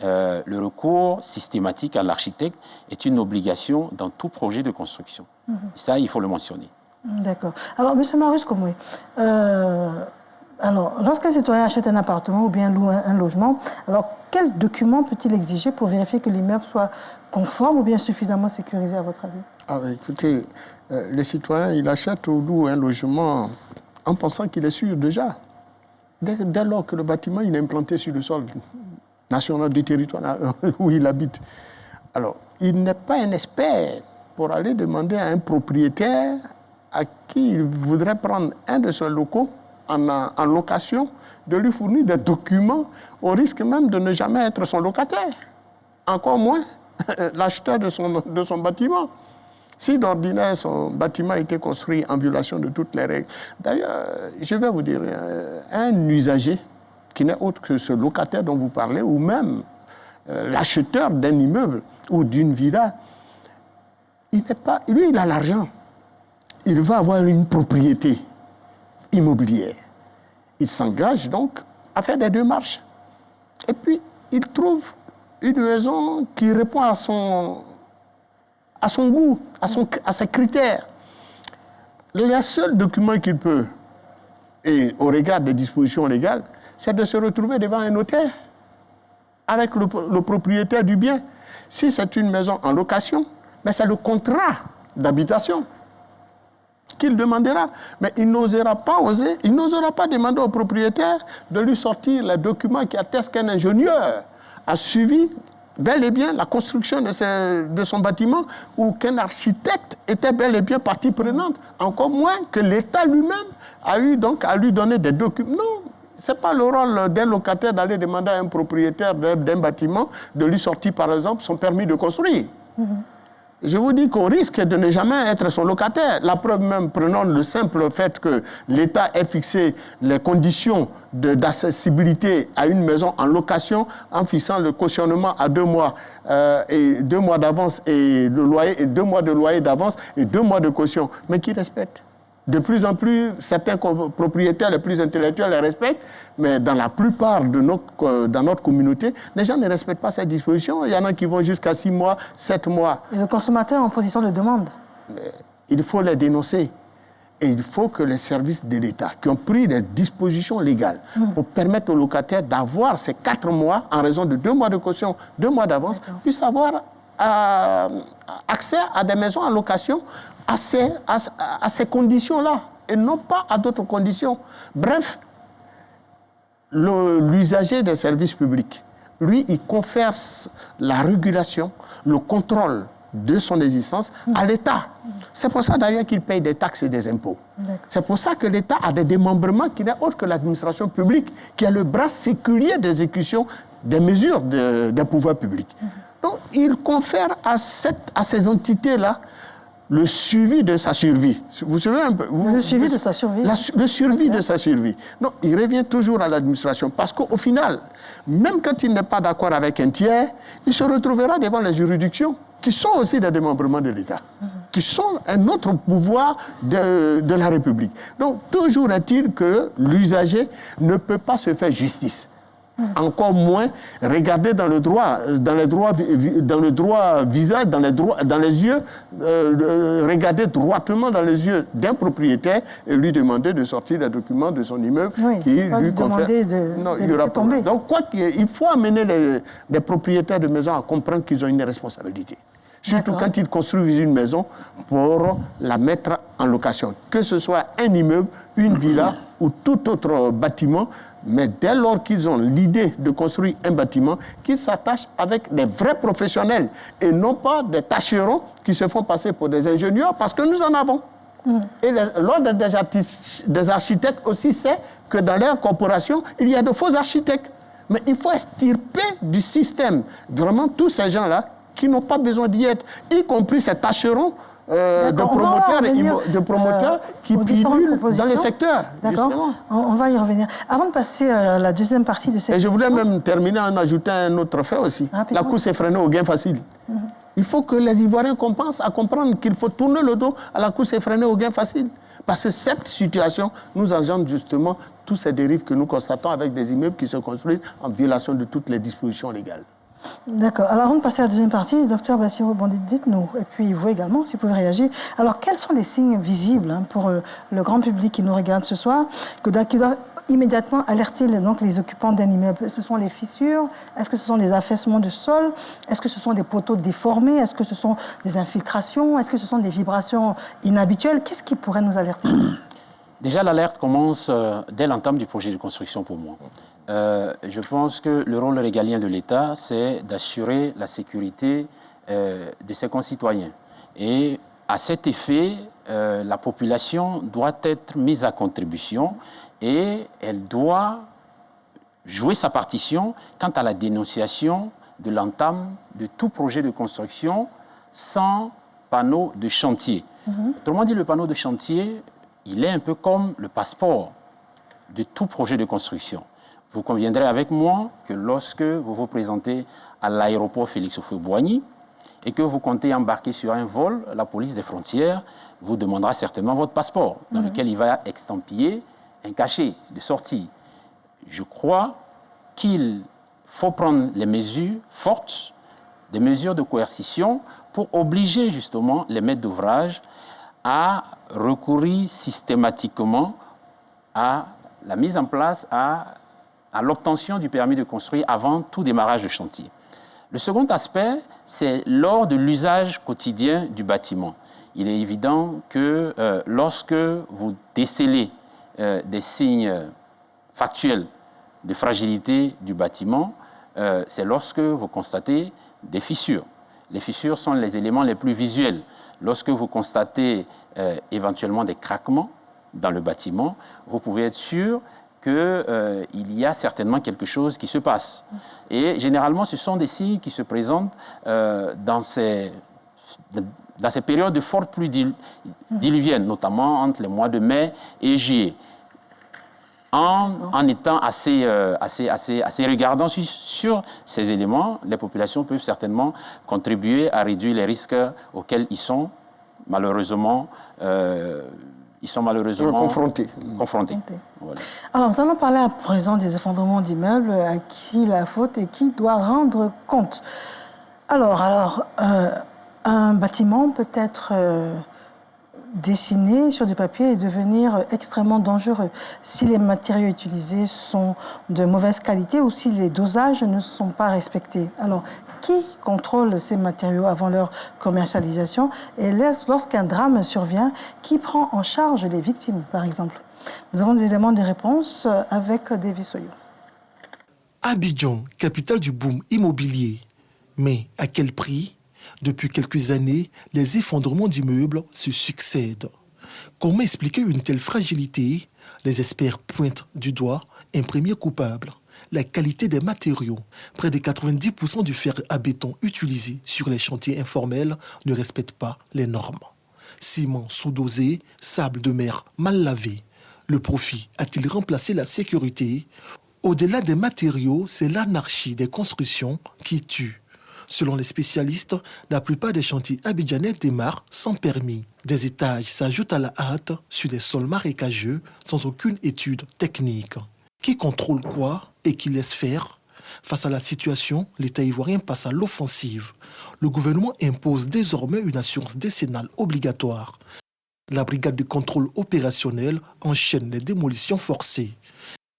Le recours systématique à l'architecte est une obligation dans tout projet de construction. Ça, il faut le mentionner. D'accord. Alors, M. Marius Komoué, lorsqu'un citoyen achète un appartement ou bien loue un logement, alors quel document peut-il exiger pour vérifier que l'immeuble soit conforme ou bien suffisamment sécurisé, à votre avis? Écoutez, le citoyen, il achète ou loue un logement en pensant qu'il est sûr déjà. Dès lors que le bâtiment il est implanté sur le sol national du territoire où il habite. Alors, il n'est pas un expert pour aller demander à un propriétaire à qui il voudrait prendre un de ses locaux en location, de lui fournir des documents au risque même de ne jamais être son locataire. Encore moins l'acheteur de son bâtiment. Si d'ordinaire son bâtiment a été construit en violation de toutes les règles. D'ailleurs, je vais vous dire, un usager qui n'est autre que ce locataire dont vous parlez, ou même l'acheteur d'un immeuble ou d'une villa, lui, il a l'argent. Il va avoir une propriété immobilière. Il s'engage donc à faire des démarches. Et puis, il trouve une maison qui répond à son goût, à ses critères. Le seul document qu'il peut, et au regard des dispositions légales, c'est de se retrouver devant un notaire avec le propriétaire du bien. Si c'est une maison en location, mais c'est le contrat d'habitation qu'il demandera. Mais il n'osera pas demander au propriétaire de lui sortir les documents qui attestent qu'un ingénieur a suivi bel et bien la construction de son bâtiment ou qu'un architecte était bel et bien partie prenante. Encore moins que l'État lui-même a eu donc à lui donner des documents. Non, ce n'est pas le rôle d'un locataire d'aller demander à un propriétaire d'un bâtiment de lui sortir, par exemple, son permis de construire. Je vous dis qu'on risque de ne jamais être son locataire. La preuve même, prenons le simple fait que l'État ait fixé les conditions d'accessibilité à une maison en location en fixant le cautionnement à 2 mois et 2 mois d'avance et le loyer et 2 mois de loyer d'avance et 2 mois de caution, mais qui respecte. De plus en plus, certains propriétaires les plus intellectuels les respectent, mais dans la plupart dans notre communauté, les gens ne respectent pas ces dispositions. Il y en a qui vont jusqu'à 6 mois, 7 mois. Et le consommateur en position de demande. Mais il faut les dénoncer. Et il faut que les services de l'État, qui ont pris des dispositions légales pour permettre aux locataires d'avoir ces 4 mois, en raison de 2 mois de caution, 2 mois d'avance, puissent avoir accès à des maisons en location à ces conditions-là, et non pas à d'autres conditions. Bref, l'usager des services publics, lui, il confère la régulation, le contrôle de son existence à l'État. C'est pour ça d'ailleurs qu'il paye des taxes et des impôts. C'est pour ça que l'État a des démembrements qui n'est autre que l'administration publique, qui a le bras séculier d'exécution des mesures des pouvoirs publics. Donc, il confère à ces entités-là le suivi de sa survie. Vous savez un peu, le suivi de sa survie. Le suivi de sa survie. Non, il revient toujours à l'administration parce qu'au final, même quand il n'est pas d'accord avec un tiers, il se retrouvera devant les juridictions qui sont aussi des démembrements de l'État, qui sont un autre pouvoir de la République. Donc, toujours est-il que l'usager ne peut pas se faire justice. Encore moins regarder dans le droit visage, dans les yeux, regarder droitement dans les yeux d'un propriétaire et lui demander de sortir des documents de son immeuble qui lui confère. Non, il aura tomber. Donc, il faut amener les propriétaires de maisons à comprendre qu'ils ont une responsabilité. Surtout quand ils construisent une maison pour la mettre en location. Que ce soit un immeuble, une villa ou tout autre bâtiment, mais dès lors qu'ils ont l'idée de construire un bâtiment, qu'ils s'attachent avec des vrais professionnels et non pas des tâcherons qui se font passer pour des ingénieurs parce que nous en avons. Et l'ordre des architectes aussi sait que dans leur corporation, il y a de faux architectes. Mais il faut extirper du système vraiment tous ces gens-là qui n'ont pas besoin d'y être, y compris ces tâcherons de promoteurs qui pilulent dans les secteurs. D'accord, on va y revenir. Avant de passer à la deuxième partie de cette... Et je voulais même terminer en ajoutant un autre fait aussi. La course effrénée au gain facile. Il faut que les Ivoiriens commencent à comprendre qu'il faut tourner le dos à la course effrénée au gain facile. Parce que cette situation nous engendre justement tous ces dérives que nous constatons avec des immeubles qui se construisent en violation de toutes les dispositions légales. D'accord. Alors, avant de passer à la deuxième partie, docteur Bassirou Bondit, dites-nous, et puis vous également, si vous pouvez réagir. Alors, quels sont les signes visibles pour le grand public qui nous regarde ce soir, qui doit immédiatement alerter les occupants d'un immeuble? Est-ce que ce sont les fissures? Est-ce que ce sont des affaissements de sol? Est-ce que ce sont des poteaux déformés? Est-ce que ce sont des infiltrations? Est-ce que ce sont des vibrations inhabituelles? Qu'est-ce qui pourrait nous alerter? Déjà, l'alerte commence dès l'entame du projet de construction pour moi. Je pense que le rôle régalien de l'État, c'est d'assurer la sécurité de ses concitoyens. Et à cet effet, la population doit être mise à contribution et elle doit jouer sa partition quant à la dénonciation de l'entame de tout projet de construction sans panneau de chantier. Autrement dit, le panneau de chantier, il est un peu comme le passeport de tout projet de construction. Vous conviendrez avec moi que lorsque vous vous présentez à l'aéroport Félix Houphouët-Boigny et que vous comptez embarquer sur un vol, la police des frontières vous demandera certainement votre passeport, dans lequel il va estampiller un cachet de sortie. Je crois qu'il faut prendre les mesures fortes, des mesures de coercition, pour obliger justement les maîtres d'ouvrage à recourir systématiquement à la mise en place, à l'obtention du permis de construire avant tout démarrage de chantier. Le second aspect, c'est lors de l'usage quotidien du bâtiment. Il est évident que lorsque vous décelez des signes factuels de fragilité du bâtiment, c'est lorsque vous constatez des fissures. Les fissures sont les éléments les plus visuels. Lorsque vous constatez éventuellement des craquements dans le bâtiment, vous pouvez être sûr qu'il y a certainement quelque chose qui se passe. Et généralement, ce sont des signes qui se présentent dans ces périodes de fortes pluies diluviennes, notamment entre les mois de mai et juillet. En étant assez regardant sur ces éléments, les populations peuvent certainement contribuer à réduire les risques auxquels ils sont malheureusement confrontés. Voilà. Alors, nous allons parler à présent des effondrements d'immeubles, à qui la faute et qui doit rendre compte. Alors, un bâtiment peut être dessiné sur du papier et devenir extrêmement dangereux si les matériaux utilisés sont de mauvaise qualité ou si les dosages ne sont pas respectés. Alors, qui contrôle ces matériaux avant leur commercialisation? Et lorsqu'un drame survient, qui prend en charge les victimes, par exemple? Nous avons des éléments de réponse avec David Soyo. Abidjan, capitale du boom immobilier. Mais à quel prix? Depuis quelques années, les effondrements d'immeubles se succèdent. Comment expliquer une telle fragilité? Les experts pointent du doigt un premier coupable, la qualité des matériaux. Près de 90% du fer à béton utilisé sur les chantiers informels ne respecte pas les normes. Ciment sous-dosé, sable de mer mal lavé. Le profit a-t-il remplacé la sécurité? Au-delà des matériaux, c'est l'anarchie des constructions qui tue. Selon les spécialistes, la plupart des chantiers abidjanais démarrent sans permis. Des étages s'ajoutent à la hâte sur des sols marécageux sans aucune étude technique. Qui contrôle quoi et qui laisse faire? Face à la situation, l'État ivoirien passe à l'offensive. Le gouvernement impose désormais une assurance décennale obligatoire. La brigade de contrôle opérationnel enchaîne les démolitions forcées.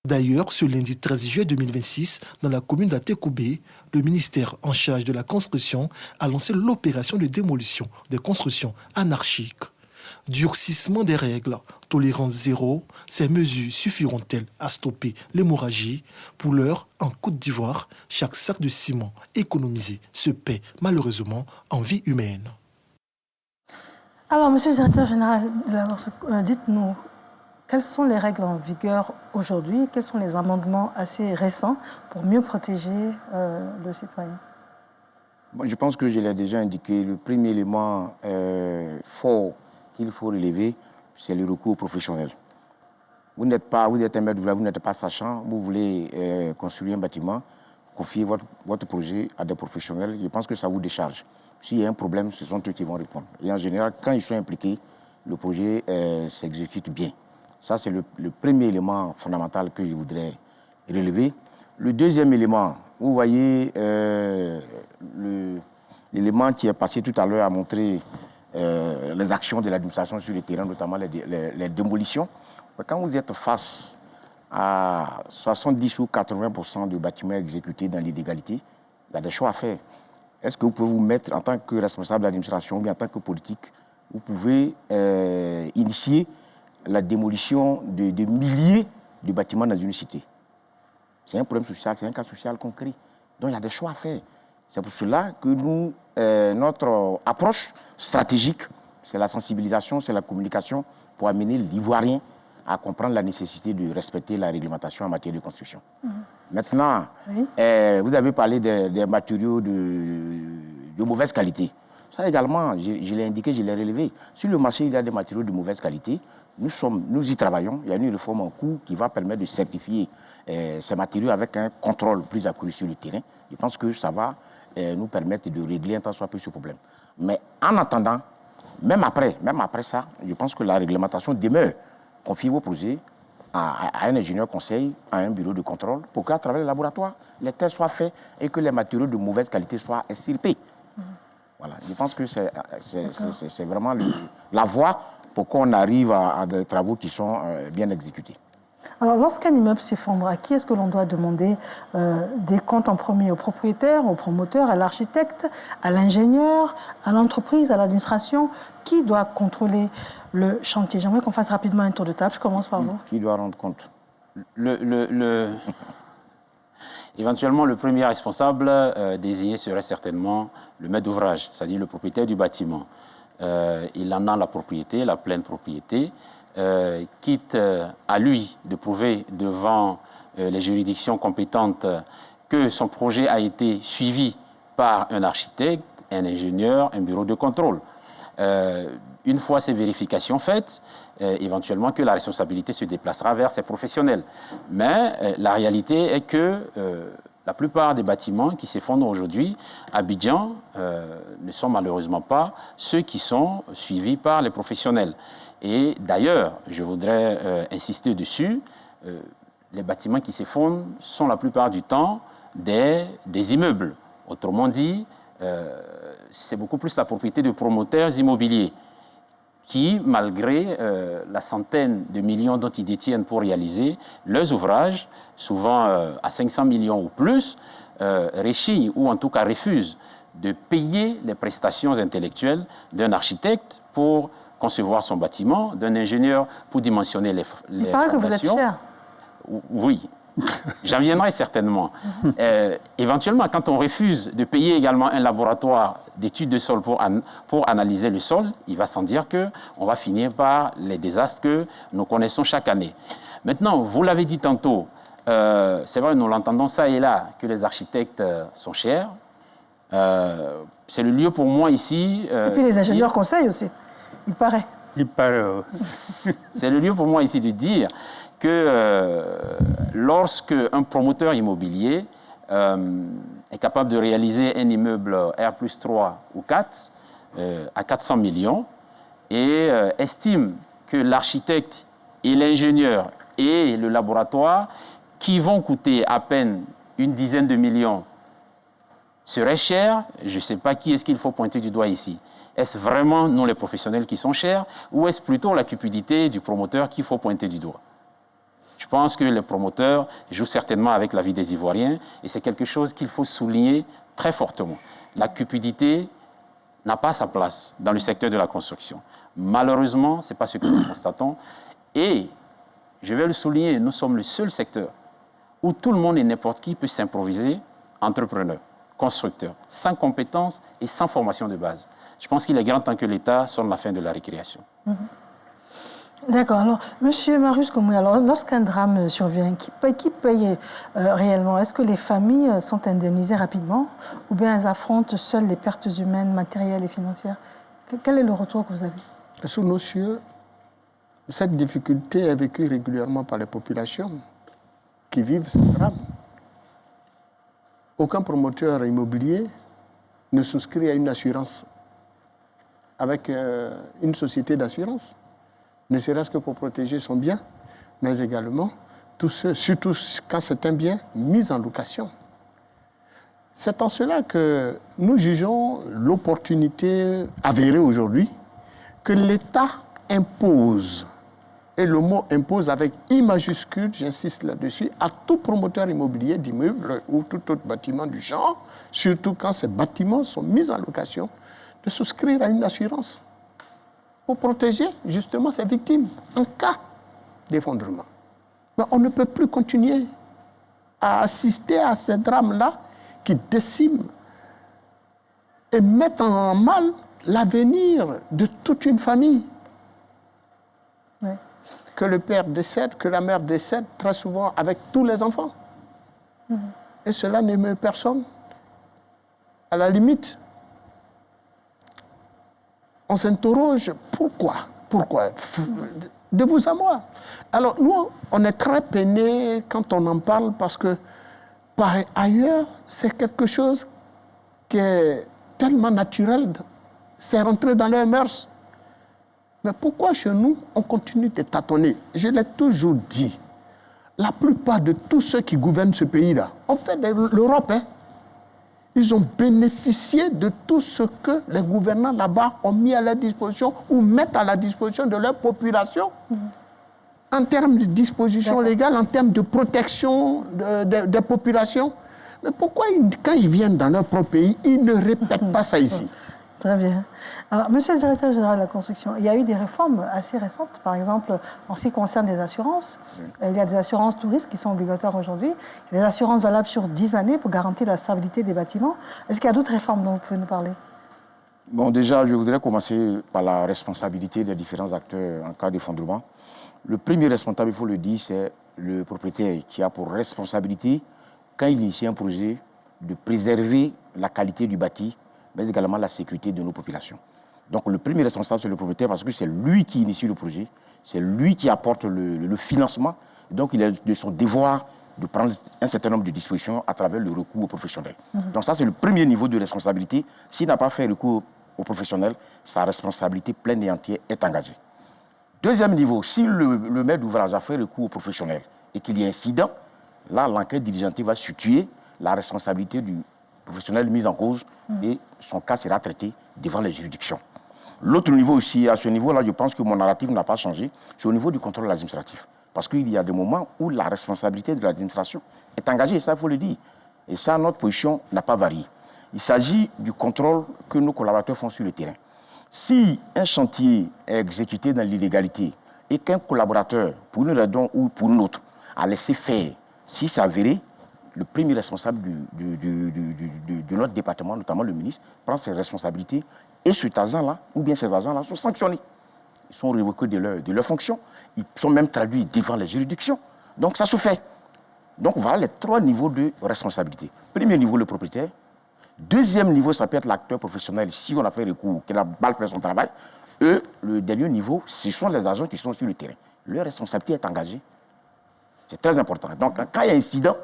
D'ailleurs, ce lundi 13 juillet 2026, dans la commune d'Atekoubé, le ministère en charge de la construction a lancé l'opération de démolition des constructions anarchiques. Durcissement des règles, tolérance zéro, ces mesures suffiront-elles à stopper l'hémorragie? Pour l'heure, en Côte d'Ivoire, chaque sac de ciment économisé se paie malheureusement en vie humaine. Alors, monsieur le directeur général, dites-nous, quelles sont les règles en vigueur aujourd'hui? Quels sont les amendements assez récents pour mieux protéger le citoyen? Bon, je pense que je l'ai déjà indiqué. Le premier élément fort qu'il faut relever, c'est le recours professionnel. Vous êtes un maître d'ouvrage, vous n'êtes pas sachant, vous voulez construire un bâtiment, confier votre projet à des professionnels, je pense que ça vous décharge. S'il y a un problème, ce sont eux qui vont répondre. Et en général, quand ils sont impliqués, le projet s'exécute bien. Ça, c'est le premier élément fondamental que je voudrais relever. Le deuxième élément, vous voyez, l'élément qui est passé tout à l'heure a montré les actions de l'administration sur le terrain, notamment les démolitions. Quand vous êtes face à 70 ou 80% de bâtiments exécutés dans l'illégalité, il y a des choix à faire. Est-ce que vous pouvez vous mettre en tant que responsable d'administration ou bien en tant que politique, vous pouvez initier la démolition de milliers de bâtiments dans une cité? C'est un problème social, c'est un cas social concret. Donc il y a des choix à faire. C'est pour cela que notre approche stratégique, c'est la sensibilisation, c'est la communication pour amener l'Ivoirien à comprendre la nécessité de respecter la réglementation en matière de construction. Maintenant, oui. Vous avez parlé des matériaux de mauvaise qualité. Ça également, je l'ai indiqué, je l'ai relevé. Sur le marché, il y a des matériaux de mauvaise qualité. Nous y travaillons. Il y a une réforme en cours qui va permettre de certifier ces matériaux avec un contrôle plus accru sur le terrain. Je pense que ça va nous permettre de régler un tant soit peu ce problème. Mais en attendant, même après ça, je pense que la réglementation demeure. Confiez vos projets à un ingénieur conseil, à un bureau de contrôle, pour qu'à travers le laboratoire, les tests soient faits et que les matériaux de mauvaise qualité soient extirpés. Voilà. Je pense que c'est vraiment la voie pour qu'on arrive à des travaux qui sont bien exécutés. Alors, lorsqu'un immeuble s'effondre, à qui est-ce que l'on doit demander des comptes en premier? Au propriétaire, au promoteur, à l'architecte, à l'ingénieur, à l'entreprise, à l'administration? Qui doit contrôler le chantier? J'aimerais qu'on fasse rapidement un tour de table. Je commence par vous. Qui doit rendre compte? Éventuellement, le premier responsable désigné serait certainement le maître d'ouvrage, c'est-à-dire le propriétaire du bâtiment. Il en a la propriété, la pleine propriété, quitte à lui de prouver devant les juridictions compétentes que son projet a été suivi par un architecte, un ingénieur, un bureau de contrôle. Une fois ces vérifications faites, éventuellement que la responsabilité se déplacera vers ces professionnels. Mais la réalité est que la plupart des bâtiments qui s'effondrent aujourd'hui à Abidjan ne sont malheureusement pas ceux qui sont suivis par les professionnels. Et d'ailleurs, je voudrais insister dessus, les bâtiments qui s'effondrent sont la plupart du temps des immeubles. Autrement dit, c'est beaucoup plus la propriété de promoteurs immobiliers qui, malgré la centaine de millions dont ils détiennent pour réaliser leurs ouvrages, souvent à 500 millions ou plus, réchignent ou en tout cas refusent de payer les prestations intellectuelles d'un architecte pour concevoir son bâtiment, d'un ingénieur pour dimensionner les Il paraît que vous êtes cher. Oui. J'en viendrai certainement. Éventuellement, quand on refuse de payer également un laboratoire d'études de sol pour analyser le sol, il va sans dire qu'on va finir par les désastres que nous connaissons chaque année. Maintenant, vous l'avez dit tantôt, c'est vrai, nous l'entendons ça et là, que les architectes sont chers. C'est le lieu pour moi ici... et puis les ingénieurs conseillent aussi, il paraît. Il paraît. C'est le lieu pour moi ici de dire que lorsque un promoteur immobilier est capable de réaliser un immeuble R+3 ou 4 à 400 millions et estime que l'architecte et l'ingénieur et le laboratoire qui vont coûter à peine une dizaine de millions seraient chers, je ne sais pas qui est-ce qu'il faut pointer du doigt ici. Est-ce vraiment nous les professionnels qui sont chers ou est-ce plutôt la cupidité du promoteur qu'il faut pointer du doigt? Je pense que les promoteurs jouent certainement avec la vie des Ivoiriens et c'est quelque chose qu'il faut souligner très fortement. La cupidité n'a pas sa place dans le secteur de la construction. Malheureusement, ce n'est pas ce que nous constatons. Et je vais le souligner, nous sommes le seul secteur où tout le monde et n'importe qui peut s'improviser entrepreneur, constructeur, sans compétences et sans formation de base. Je pense qu'il est grand temps que l'État sonne la fin de la récréation. D'accord. Alors, Monsieur Marius Komoui, alors lorsqu'un drame survient, qui paye réellement? Est-ce que les familles sont indemnisées rapidement ou bien elles affrontent seules les pertes humaines, matérielles et financières? Quel est le retour que vous avez? Sous nos cieux, cette difficulté est vécue régulièrement par les populations qui vivent ce drame. Aucun promoteur immobilier ne souscrit à une assurance avec une société d'assurance, ne serait-ce que pour protéger son bien, mais également, surtout quand c'est un bien mis en location. C'est en cela que nous jugeons l'opportunité avérée aujourd'hui que l'État impose, et le mot impose avec I majuscule, j'insiste là-dessus, à tout promoteur immobilier d'immeubles ou tout autre bâtiment du genre, surtout quand ces bâtiments sont mis en location, de souscrire à une assurance pour protéger justement ces victimes en cas d'effondrement. Mais on ne peut plus continuer à assister à ces drames-là qui déciment et mettent en mal l'avenir de toute une famille. Ouais. Que le père décède, que la mère décède, très souvent avec tous les enfants. Et cela n'émeut personne. À la limite, on s'interroge pourquoi de vous à moi. Alors nous, on est très peinés quand on en parle parce que par ailleurs, c'est quelque chose qui est tellement naturel, c'est rentré dans leurs mœurs. Mais pourquoi chez nous, on continue de tâtonner? Je l'ai toujours dit, la plupart de tous ceux qui gouvernent ce pays-là ont fait de l'Europe, hein. Ils ont bénéficié de tout ce que les gouvernants là-bas ont mis à leur disposition ou mettent à la disposition de leur population en termes de dispositions légales, en termes de protection des populations. Mais pourquoi, quand ils viennent dans leur propre pays, ils ne répètent pas ça ici? Très bien. Alors, monsieur le directeur général de la construction, il y a eu des réformes assez récentes, par exemple, en ce qui concerne les assurances. Il y a des assurances touristes qui sont obligatoires aujourd'hui, des assurances valables sur 10 années pour garantir la stabilité des bâtiments. Est-ce qu'il y a d'autres réformes dont vous pouvez nous parler? Bon, déjà, je voudrais commencer par la responsabilité des différents acteurs en cas d'effondrement. Le premier responsable, il faut le dire, c'est le propriétaire qui a pour responsabilité, quand il initie un projet, de préserver la qualité du bâti, mais également la sécurité de nos populations. Donc le premier responsable, c'est le propriétaire parce que c'est lui qui initie le projet, c'est lui qui apporte le financement. Donc il est de son devoir de prendre un certain nombre de dispositions à travers le recours aux professionnels. Donc ça, c'est le premier niveau de responsabilité. S'il n'a pas fait recours aux professionnels, sa responsabilité pleine et entière est engagée. Deuxième niveau, si le maître d'ouvrage a fait recours aux professionnels et qu'il y a incident, là, l'enquête diligentée va situer la responsabilité du professionnel mis en cause et son cas sera traité devant les juridictions. L'autre niveau aussi, à ce niveau-là, je pense que mon narratif n'a pas changé, c'est au niveau du contrôle administratif. Parce qu'il y a des moments où la responsabilité de l'administration est engagée, ça, il faut le dire. Et ça, notre position n'a pas varié. Il s'agit du contrôle que nos collaborateurs font sur le terrain. Si un chantier est exécuté dans l'illégalité et qu'un collaborateur, pour une raison ou pour une autre, a laissé faire, si c'est avéré, le premier responsable de notre département, notamment le ministre, prend ses responsabilités et cet agent-là, ou bien ces agents-là, sont sanctionnés. Ils sont révoqués de leur fonction. Ils sont même traduits devant les juridictions. Donc ça se fait. Donc voilà les trois niveaux de responsabilité. Premier niveau, le propriétaire. Deuxième niveau, ça peut être l'acteur professionnel, si on a fait recours, qu'il a mal fait son travail. Et le dernier niveau, ce sont les agents qui sont sur le terrain. Leur responsabilité est engagée. C'est très important. Donc quand il y a incident,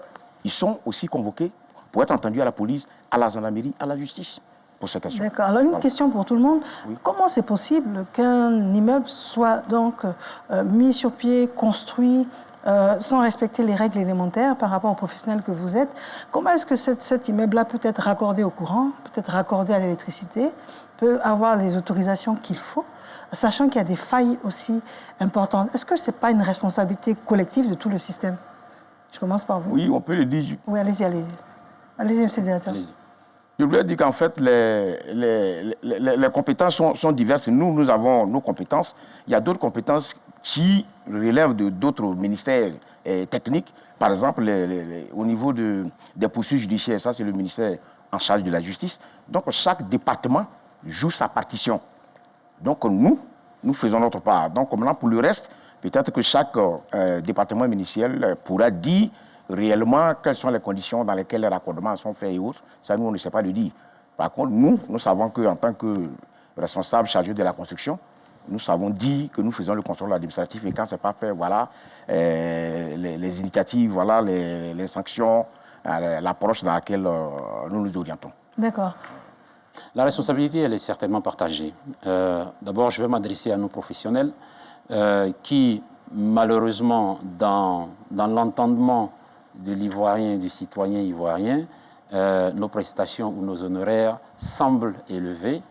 ils sont aussi convoqués pour être entendus à la police, à la gendarmerie, à la justice pour ces questions. D'accord. Alors une question pour tout le monde. Oui. Comment c'est possible qu'un immeuble soit donc mis sur pied, construit, sans respecter les règles élémentaires par rapport aux professionnels que vous êtes? Comment est-ce que cet immeuble-là peut être raccordé au courant, peut être raccordé à l'électricité, peut avoir les autorisations qu'il faut, sachant qu'il y a des failles aussi importantes? Est-ce que ce n'est pas une responsabilité collective de tout le système? Je commence par vous. Oui, on peut le dire. Oui, allez-y, allez-y. Allez-y, monsieur le directeur. Allez-y. Je voulais dire qu'en fait, les compétences sont diverses. Nous avons nos compétences. Il y a d'autres compétences qui relèvent d'autres ministères techniques. Par exemple, au niveau des poursuites judiciaires, ça, c'est le ministère en charge de la justice. Donc, chaque département joue sa partition. Donc, nous faisons notre part. Donc, maintenant, pour le reste, peut-être que chaque département ministériel pourra dire réellement quelles sont les conditions dans lesquelles les raccordements sont faits et autres. Ça, nous, on ne sait pas le dire. Par contre, nous savons qu'en tant que responsables chargés de la construction, nous savons dire que nous faisons le contrôle administratif et quand ce n'est pas fait, voilà, les initiatives, voilà, les sanctions, l'approche dans laquelle nous nous orientons. D'accord. La responsabilité, elle est certainement partagée. D'abord, je vais m'adresser à nos professionnels qui, malheureusement, dans l'entendement de l'Ivoirien, du citoyen ivoirien, nos prestations ou nos honoraires semblent élevés.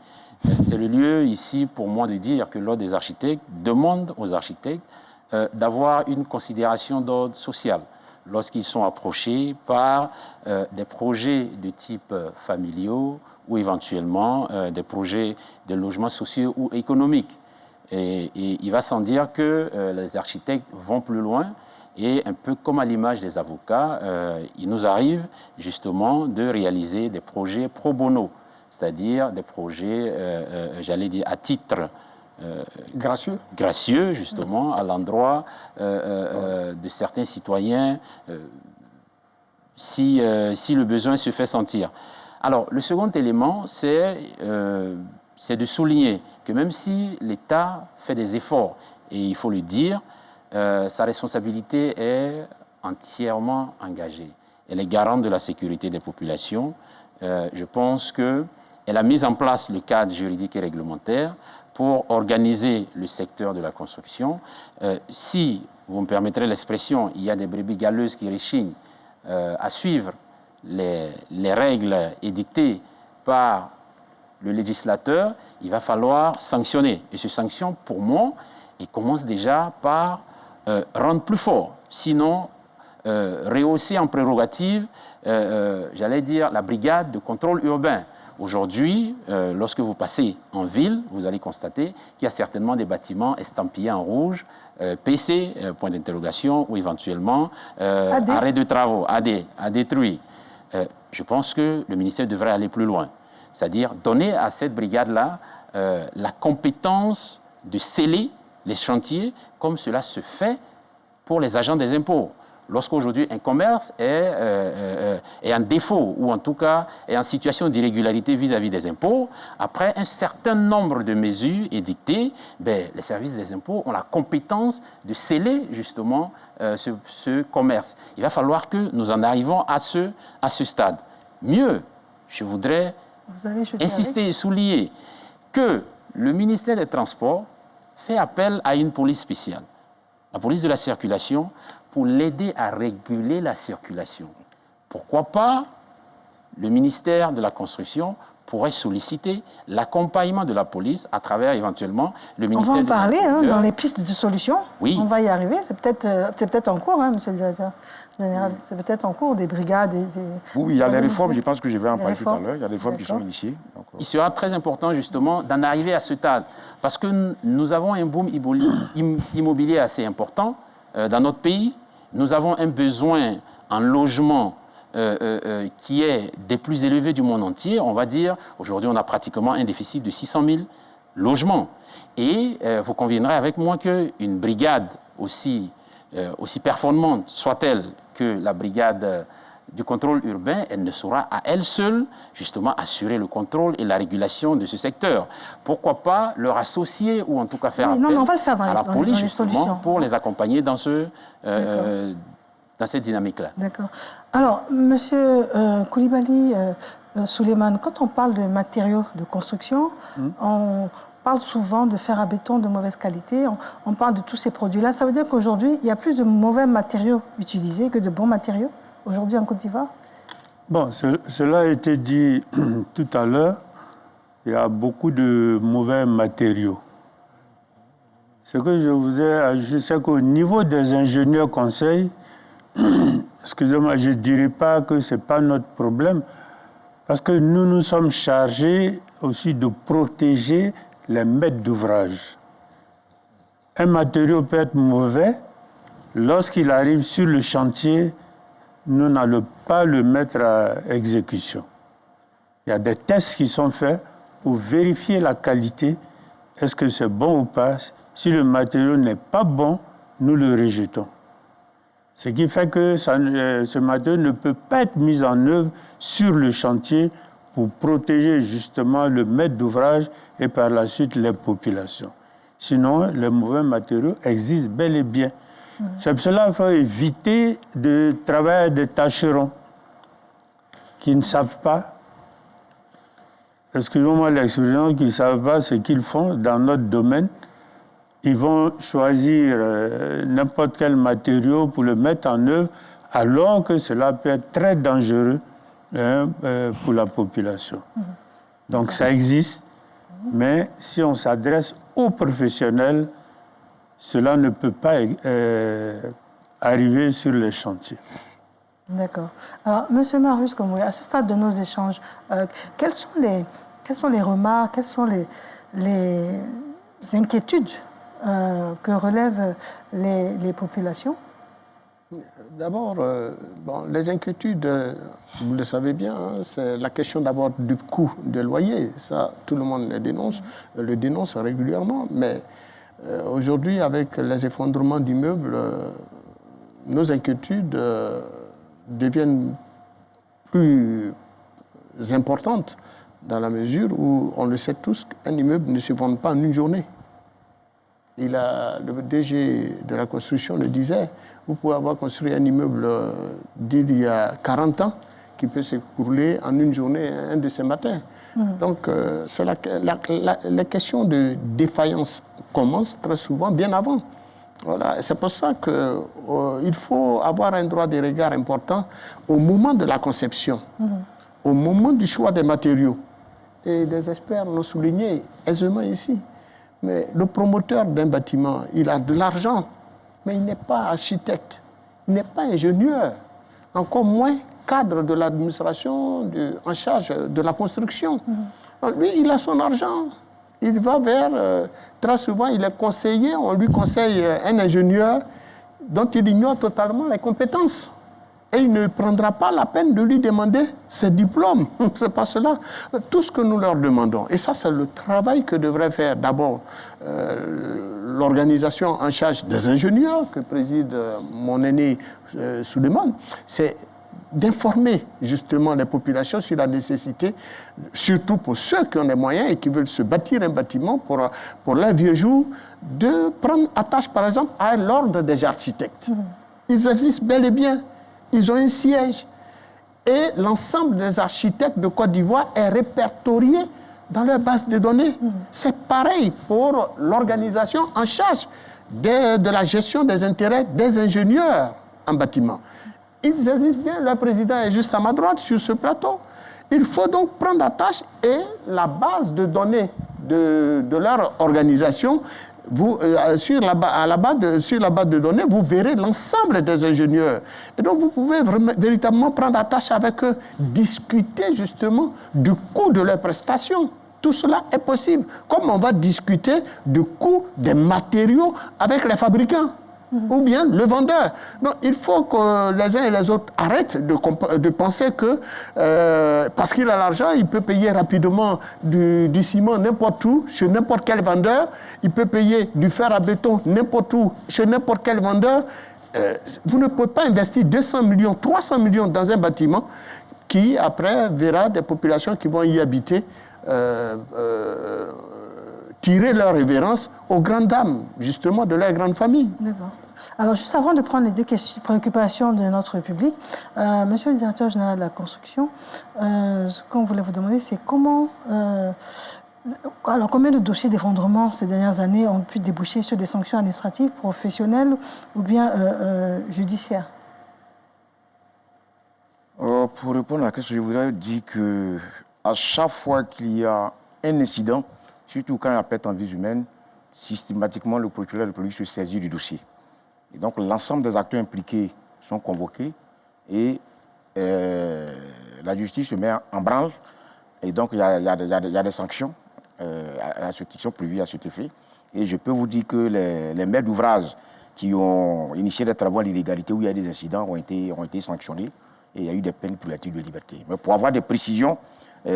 C'est le lieu ici pour moi de dire que l'Ordre des architectes demande aux architectes d'avoir une considération d'ordre social lorsqu'ils sont approchés par des projets de type familiaux ou éventuellement des projets de logements sociaux ou économiques. Et il va sans dire que les architectes vont plus loin et un peu comme à l'image des avocats, il nous arrive justement de réaliser des projets pro bono, c'est-à-dire des projets, j'allais dire, à titre gracieux, justement, à l'endroit de certains citoyens, si le besoin se fait sentir. Alors, le second élément, c'est de souligner que même si l'État fait des efforts, et il faut le dire, sa responsabilité est entièrement engagée. Elle est garante de la sécurité des populations. Je pense qu'elle a mis en place le cadre juridique et réglementaire pour organiser le secteur de la construction. Si, vous me permettrez l'expression, il y a des brebis galeuses qui rechignent à suivre les règles édictées par le législateur, il va falloir sanctionner. Et ces sanctions, pour moi, il commence déjà par rendre plus fort, sinon rehausser en prérogative, j'allais dire, la brigade de contrôle urbain, Aujourd'hui, lorsque vous passez en ville, vous allez constater qu'il y a certainement des bâtiments estampillés en rouge, PC, point d'interrogation, ou éventuellement arrêt de travaux, AD, à détruire. Je pense que le ministère devrait aller plus loin, c'est-à-dire donner à cette brigade-là la compétence de sceller les chantiers comme cela se fait pour les agents des impôts. Lorsqu'aujourd'hui un commerce est en défaut ou en tout cas est en situation d'irrégularité vis-à-vis des impôts, après un certain nombre de mesures édictées, les services des impôts ont la compétence de sceller justement ce commerce. Il va falloir que nous en arrivons à ce stade. Mieux, je voudrais insister et souligner que le ministère des Transports fait appel à une police spéciale, la police de la circulation, pour l'aider à réguler la circulation. Pourquoi pas le ministère de la Construction pourrait solliciter l'accompagnement de la police à travers éventuellement le ministère. On va en parler dans les pistes de solutions. Oui. On va y arriver. C'est peut-être en cours, monsieur le directeur général. C'est peut-être en cours des brigades. Oui, il y a les réformes, je pense que je vais en parler tout à l'heure. Il y a des réformes qui sont initiées. Donc, il sera très important justement d'en arriver à ce stade. Parce que nous avons un boom immobilier assez important dans notre pays. Nous avons un besoin en logement qui est des plus élevés du monde entier. On va dire, aujourd'hui, on a pratiquement un déficit de 600 000 logements. Et vous conviendrez avec moi qu'une brigade aussi performante soit-elle que la brigade du contrôle urbain, elle ne saura à elle seule, justement, assurer le contrôle et la régulation de ce secteur. Pourquoi pas leur associer ou en tout cas faire appel on va le faire à la police, justement, pour les accompagner dans cette dynamique-là. D'accord. Alors, monsieur Koulibaly Souleymane, quand on parle de matériaux de construction, on parle souvent de fer à béton de mauvaise qualité, on parle de tous ces produits-là. Ça veut dire qu'aujourd'hui, il y a plus de mauvais matériaux utilisés que de bons matériaux aujourd'hui en Côte d'Ivoire? Bon, cela a été dit tout à l'heure. Il y a beaucoup de mauvais matériaux. Ce que je vous ai ajouté, c'est qu'au niveau des ingénieurs conseils, excusez-moi, je ne dirais pas que ce n'est pas notre problème, parce que nous sommes chargés aussi de protéger les maîtres d'ouvrage. Un matériau peut être mauvais, lorsqu'il arrive sur le chantier, nous n'allons pas le mettre à exécution. Il y a des tests qui sont faits pour vérifier la qualité. Est-ce que c'est bon ou pas? Si le matériau n'est pas bon, nous le rejetons. Ce qui fait que ce matériau ne peut pas être mis en œuvre sur le chantier pour protéger justement le maître d'ouvrage et par la suite les populations. Sinon, les mauvais matériaux existent bel et bien. C'est pour cela qu'il faut éviter de travailler avec des tâcherons qui ne savent pas. Excusez-moi l'expression, qui ne savent pas ce qu'ils font dans notre domaine. Ils vont choisir n'importe quel matériau pour le mettre en œuvre, alors que cela peut être très dangereux pour la population. Donc ça existe, mais si on s'adresse aux professionnels, cela ne peut pas arriver sur les chantiers. D'accord. Alors, monsieur Marius Komoué, à ce stade de nos échanges, quelles sont les remarques, quelles sont les inquiétudes que relèvent les populations? D'abord, les inquiétudes, vous le savez bien, c'est la question d'abord du coût des loyers. Ça, tout le monde le dénonce régulièrement, mais aujourd'hui, avec les effondrements d'immeubles, nos inquiétudes deviennent plus importantes dans la mesure où, on le sait tous, qu'un immeuble ne se vend pas en une journée. Le DG de la construction le disait, vous pouvez avoir construit un immeuble d'il y a 40 ans qui peut s'écrouler en une journée, un de ces matins. Donc, les questions de défaillance commencent très souvent bien avant. Voilà. C'est pour ça qu'il faut avoir un droit de regard important au moment de la conception, au moment du choix des matériaux. Et des experts l'ont souligné aisément ici. Mais le promoteur d'un bâtiment, il a de l'argent, mais il n'est pas architecte, il n'est pas ingénieur, encore moins cadre de l'administration en charge de la construction. Donc, lui, il a son argent. Il va vers... très souvent, il est conseillé, on lui conseille un ingénieur dont il ignore totalement les compétences. Et il ne prendra pas la peine de lui demander ses diplômes. C'est pas cela. Tout ce que nous leur demandons, et ça c'est le travail que devrait faire d'abord l'organisation en charge des ingénieurs que préside mon aîné Souleymane, c'est d'informer justement les populations sur la nécessité, surtout pour ceux qui ont les moyens et qui veulent se bâtir un bâtiment pour leur vieux jour, de prendre attache par exemple à l'ordre des architectes. Ils existent bel et bien. Ils ont un siège. Et l'ensemble des architectes de Côte d'Ivoire est répertorié dans leur base de données. C'est pareil pour l'organisation en charge de la gestion des intérêts des ingénieurs en bâtiment. Ils existent bien. Le président est juste à ma droite sur ce plateau. Il faut donc prendre attache et la base de données de leur organisation. Sur la base de données, vous verrez l'ensemble des ingénieurs. Et donc, vous pouvez véritablement prendre attache avec eux, discuter justement du coût de leurs prestations. Tout cela est possible. Comme on va discuter du coût des matériaux avec les fabricants. Ou bien le vendeur. Donc, il faut que les uns et les autres arrêtent de penser que parce qu'il a l'argent, il peut payer rapidement du ciment n'importe où, chez n'importe quel vendeur. Il peut payer du fer à béton n'importe où, chez n'importe quel vendeur. Vous ne pouvez pas investir 200 millions, 300 millions dans un bâtiment qui, après, verra des populations qui vont y habiter tirer leur révérence aux grandes dames, justement, de leur grande famille. D'accord. Alors, juste avant de prendre les deux préoccupations de notre public, monsieur le directeur général de la construction, ce qu'on voulait vous demander, c'est comment... alors, combien de dossiers d'effondrement ces dernières années ont pu déboucher sur des sanctions administratives, professionnelles ou bien judiciaires? Pour répondre à la question, je voudrais dire qu'à chaque fois qu'il y a un incident, surtout quand il y a perte en vies humaines, systématiquement, le procureur de la République se saisit du dossier. Et donc, l'ensemble des acteurs impliqués sont convoqués et la justice se met en branle. Et donc, il y a des sanctions qui sont prévues à cet effet. Et je peux vous dire que les maîtres d'ouvrage qui ont initié des travaux à l'illégalité où il y a des incidents ont été sanctionnés et il y a eu des peines privatives de liberté. Mais pour avoir des précisions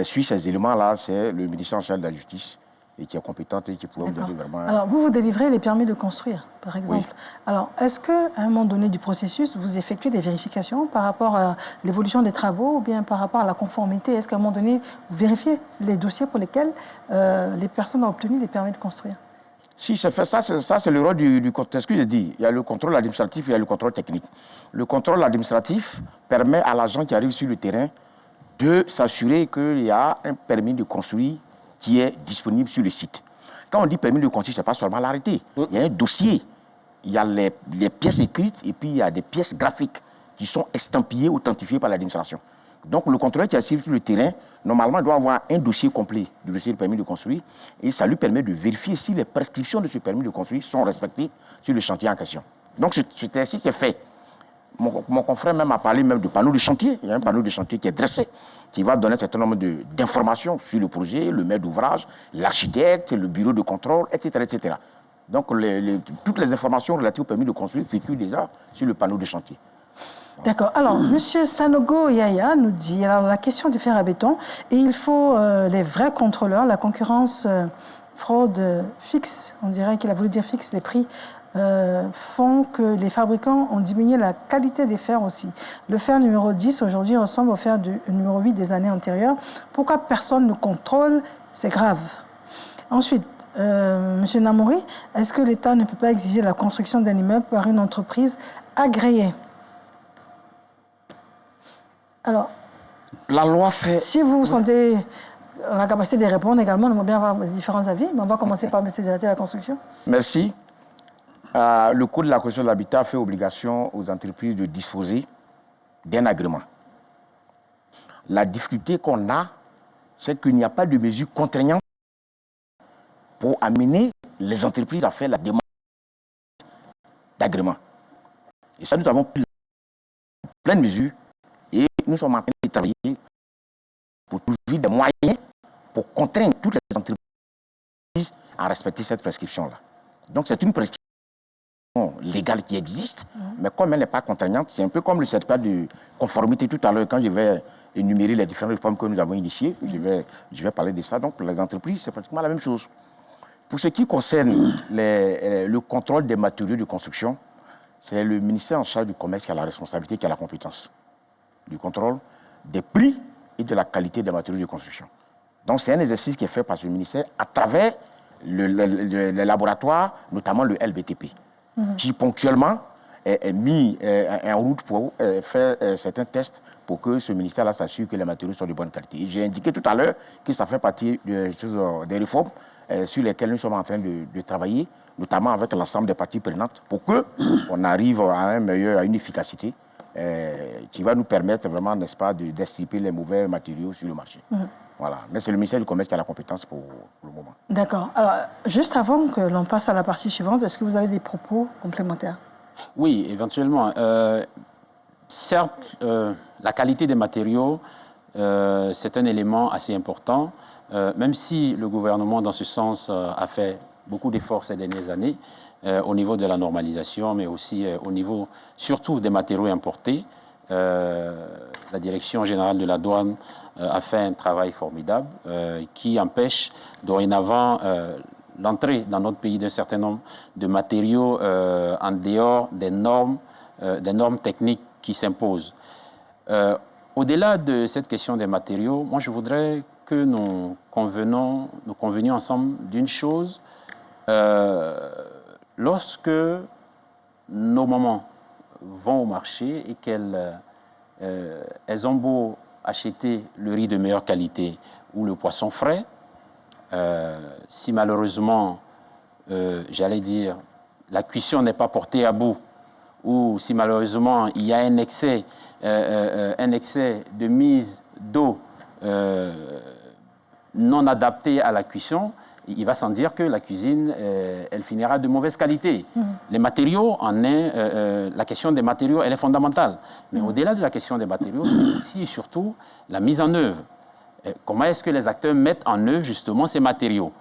sur ces éléments-là, c'est le ministère en charge de la Justice et qui est compétente et qui pourrait vous donner vraiment... Alors, vous délivrez les permis de construire, par exemple. Oui. Alors, est-ce qu'à un moment donné du processus, vous effectuez des vérifications par rapport à l'évolution des travaux ou bien par rapport à la conformité? Est-ce qu'à un moment donné, vous vérifiez les dossiers pour lesquels les personnes ont obtenu les permis de construire? Si, ça c'est le rôle du contrôle. C'est ce que je dis. Il y a le contrôle administratif et il y a le contrôle technique. Le contrôle administratif permet à l'agent qui arrive sur le terrain de s'assurer qu'il y a un permis de construire qui est disponible sur le site. Quand on dit permis de construire, ce n'est pas seulement l'arrêté. Il y a un dossier, il y a les pièces écrites et puis il y a des pièces graphiques qui sont estampillées, authentifiées par l'administration. Donc le contrôleur qui assure sur le terrain, normalement, doit avoir un dossier complet du dossier du permis de construire et ça lui permet de vérifier si les prescriptions de ce permis de construire sont respectées sur le chantier en question. Donc ainsi c'est fait. Mon confrère même a parlé même de panneau de chantier. Il y a un panneau de chantier qui est dressé, qui va donner un certain nombre d'informations sur le projet, le maître d'ouvrage, l'architecte, le bureau de contrôle, etc. etc. Donc toutes les informations relatives au permis de construire figurent déjà sur le panneau de chantier. D'accord. Alors, M. Sanogo Yaya nous dit, alors la question du fer à béton, et il faut les vrais contrôleurs, la concurrence fraude fixe, on dirait qu'il a voulu dire fixe, les prix font que les fabricants ont diminué la qualité des fers aussi. Le fer numéro 10 aujourd'hui ressemble au fer du numéro 8 des années antérieures. Pourquoi personne ne contrôle? C'est grave. Ensuite, M. Namouri, est-ce que l'État ne peut pas exiger la construction d'un immeuble par une entreprise agréée? Alors, la loi fait... Si vous vous sentez la capacité de répondre également, on aimerait bien avoir différents avis, mais on va commencer par M. le directeur de la construction. Merci. Le Code de la construction de l'habitat fait obligation aux entreprises de disposer d'un agrément. La difficulté qu'on a, c'est qu'il n'y a pas de mesures contraignantes pour amener les entreprises à faire la demande d'agrément. Et ça, nous avons pris plein de mesures et nous sommes en train de travailler pour trouver des moyens pour contraindre toutes les entreprises à respecter cette prescription-là. Donc c'est une prescription légale qui existe, mais comme elle n'est pas contraignante, c'est un peu comme le certificat de conformité tout à l'heure, quand je vais énumérer les différentes réformes que nous avons initiées, je vais parler de ça. Donc pour les entreprises, c'est pratiquement la même chose. Pour ce qui concerne le contrôle des matériaux de construction, c'est le ministère en charge du commerce qui a la responsabilité, qui a la compétence du contrôle des prix et de la qualité des matériaux de construction. Donc c'est un exercice qui est fait par ce ministère à travers les laboratoires, notamment le LBTP, qui ponctuellement est mis en route pour faire certains tests pour que ce ministère-là s'assure que les matériaux sont de bonne qualité. J'ai indiqué tout à l'heure que ça fait partie des réformes sur lesquelles nous sommes en train de travailler, notamment avec l'ensemble des parties prenantes, pour qu'on arrive à une efficacité qui va nous permettre vraiment, n'est-ce pas, d'extirper les mauvais matériaux sur le marché. Voilà. Mais c'est le ministère du Commerce qui a la compétence pour le moment. D'accord. Alors, juste avant que l'on passe à la partie suivante, est-ce que vous avez des propos complémentaires? Oui, éventuellement. Certes, la qualité des matériaux, c'est un élément assez important, même si le gouvernement, dans ce sens, a fait beaucoup d'efforts ces dernières années au niveau de la normalisation, mais aussi au niveau, surtout, des matériaux importés. La Direction générale de la douane a fait un travail formidable qui empêche dorénavant l'entrée dans notre pays d'un certain nombre de matériaux en dehors des normes techniques qui s'imposent. Au-delà de cette question des matériaux, moi je voudrais que nous convenions ensemble d'une chose. Lorsque nos mamans vont au marché et qu'elles ont beau acheter le riz de meilleure qualité ou le poisson frais, si malheureusement, j'allais dire, la cuisson n'est pas portée à bout, ou si malheureusement il y a un excès de mise d'eau non adaptée à la cuisson, il va sans dire que la cuisine, elle finira de mauvaise qualité. Les matériaux, la question des matériaux, elle est fondamentale. Mais au-delà de la question des matériaux, c'est aussi et surtout la mise en œuvre. Comment est-ce que les acteurs mettent en œuvre justement ces matériaux?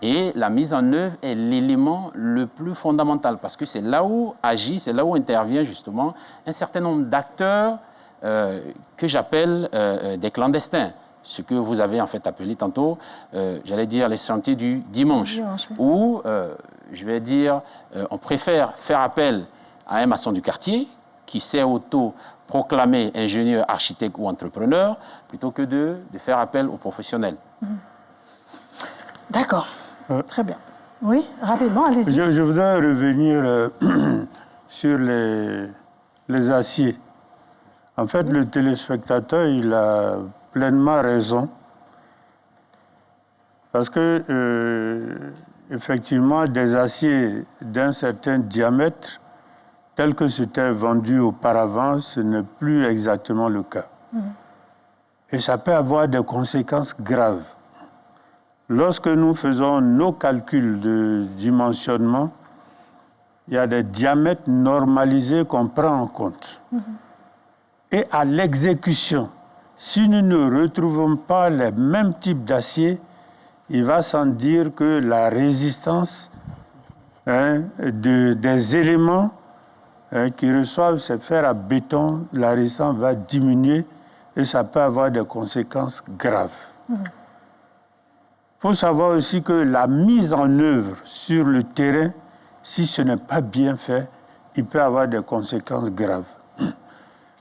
Et la mise en œuvre est l'élément le plus fondamental parce que c'est là où agit, c'est là où intervient justement un certain nombre d'acteurs que j'appelle des clandestins. Ce que vous avez en fait appelé tantôt, j'allais dire les chantiers du dimanche, où, je vais dire, on préfère faire appel à un maçon du quartier qui s'est auto-proclamé ingénieur, architecte ou entrepreneur, plutôt que de faire appel aux professionnels. D'accord, très bien. Oui, rapidement, allez-y. Je voudrais revenir sur les aciers. En fait, le téléspectateur, il a pleinement raison. Parce que, effectivement, des aciers d'un certain diamètre, tel que c'était vendu auparavant, ce n'est plus exactement le cas. Et ça peut avoir des conséquences graves. Lorsque nous faisons nos calculs de dimensionnement, il y a des diamètres normalisés qu'on prend en compte. Et à l'exécution, si nous ne retrouvons pas les mêmes types d'acier, il va sans dire que la résistance des éléments qui reçoivent ces fers à béton, la résistance va diminuer et ça peut avoir des conséquences graves. Il faut savoir aussi que la mise en œuvre sur le terrain, si ce n'est pas bien fait, il peut avoir des conséquences graves.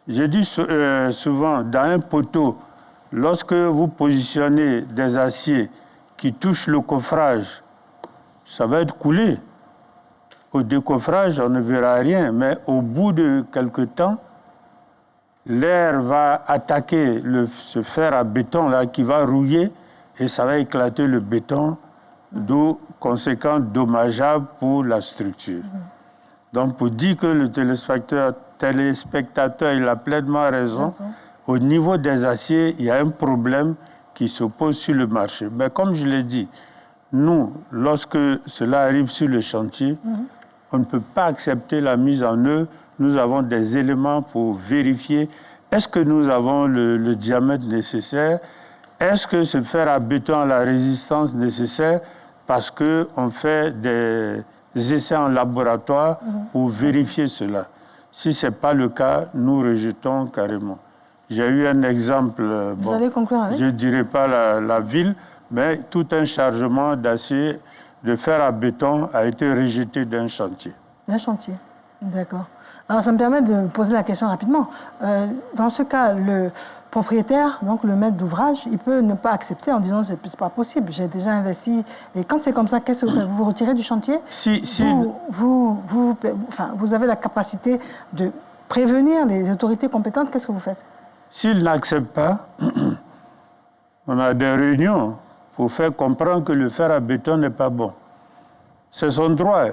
Je dis souvent, dans un poteau, lorsque vous positionnez des aciers qui touchent le coffrage, ça va être coulé. Au décoffrage, on ne verra rien, mais au bout de quelque temps, l'air va attaquer ce fer à béton-là qui va rouiller et ça va éclater le béton, d'où conséquences dommageables pour la structure. Donc, pour dire que le téléspectateur, il a pleinement raison. Au niveau des aciers, il y a un problème qui se pose sur le marché. Mais comme je l'ai dit, nous, lorsque cela arrive sur le chantier, on ne peut pas accepter la mise en œuvre. Nous avons des éléments pour vérifier est-ce que nous avons le diamètre nécessaire? Est-ce que ce fer à béton a la résistance nécessaire? Parce qu'on fait des essais en laboratoire pour vérifier cela. Si ce n'est pas le cas, nous rejetons carrément. J'ai eu un exemple, Vous allez conclure avec? je ne dirais pas la ville, mais tout un chargement d'acier, de fer à béton a été rejeté d'un chantier. D'un chantier, d'accord. Alors ça me permet de poser la question rapidement. Dans ce cas, le propriétaire, donc le maître d'ouvrage, il peut ne pas accepter en disant c'est pas possible, j'ai déjà investi. Et quand c'est comme ça, qu'est-ce que vous faites? Vous vous retirez du chantier? Vous avez la capacité de prévenir les autorités compétentes, qu'est-ce que vous faites? S'il n'accepte pas, on a des réunions pour faire comprendre que le fer à béton n'est pas bon. C'est son droit,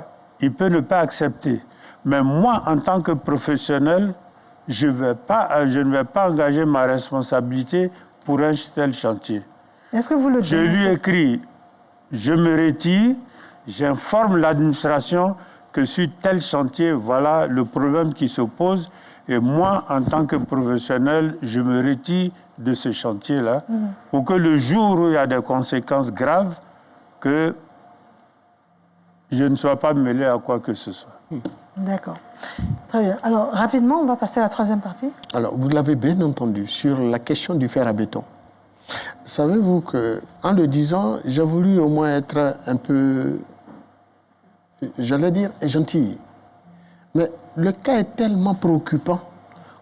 il peut ne pas accepter. Mais moi, en tant que professionnel, je ne vais pas engager ma responsabilité pour un tel chantier. Est-ce que vous le Je lui écris, je me retire, j'informe l'administration que sur tel chantier, voilà le problème qui se pose. Et moi, en tant que professionnel, je me retire de ce chantier-là pour que le jour où il y a des conséquences graves, que je ne sois pas mêlé à quoi que ce soit. D'accord. Très bien. Alors, rapidement, on va passer à la troisième partie. Alors, vous l'avez bien entendu, sur la question du fer à béton. Savez-vous qu'en le disant, j'ai voulu au moins être un peu, j'allais dire, gentil. Mais le cas est tellement préoccupant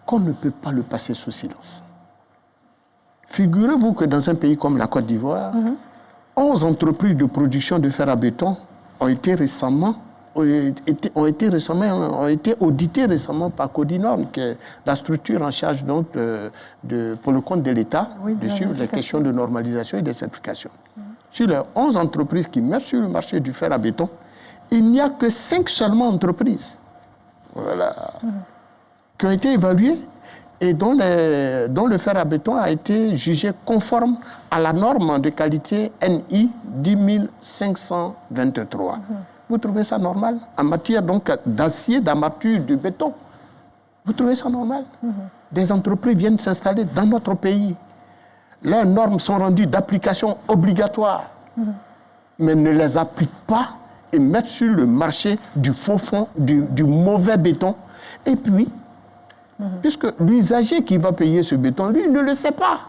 qu'on ne peut pas le passer sous silence. Figurez-vous que dans un pays comme la Côte d'Ivoire, 11 entreprises de production de fer à béton ont été auditées récemment par Codinorm, qui est la structure en charge donc pour le compte de l'État de suivre les questions de normalisation et de certification. Sur les 11 entreprises qui mettent sur le marché du fer à béton, il n'y a que 5 seulement entreprises qui ont été évaluées et dont le fer à béton a été jugé conforme à la norme de qualité NI 10523. Vous trouvez ça normal? En matière donc d'acier, d'armature, de béton, vous trouvez ça normal? Des entreprises viennent s'installer dans notre pays. Leurs normes sont rendues d'application obligatoire, mais ne les appliquent pas et mettent sur le marché du faux fond, du mauvais béton. Et puis, puisque l'usager qui va payer ce béton, lui, il ne le sait pas.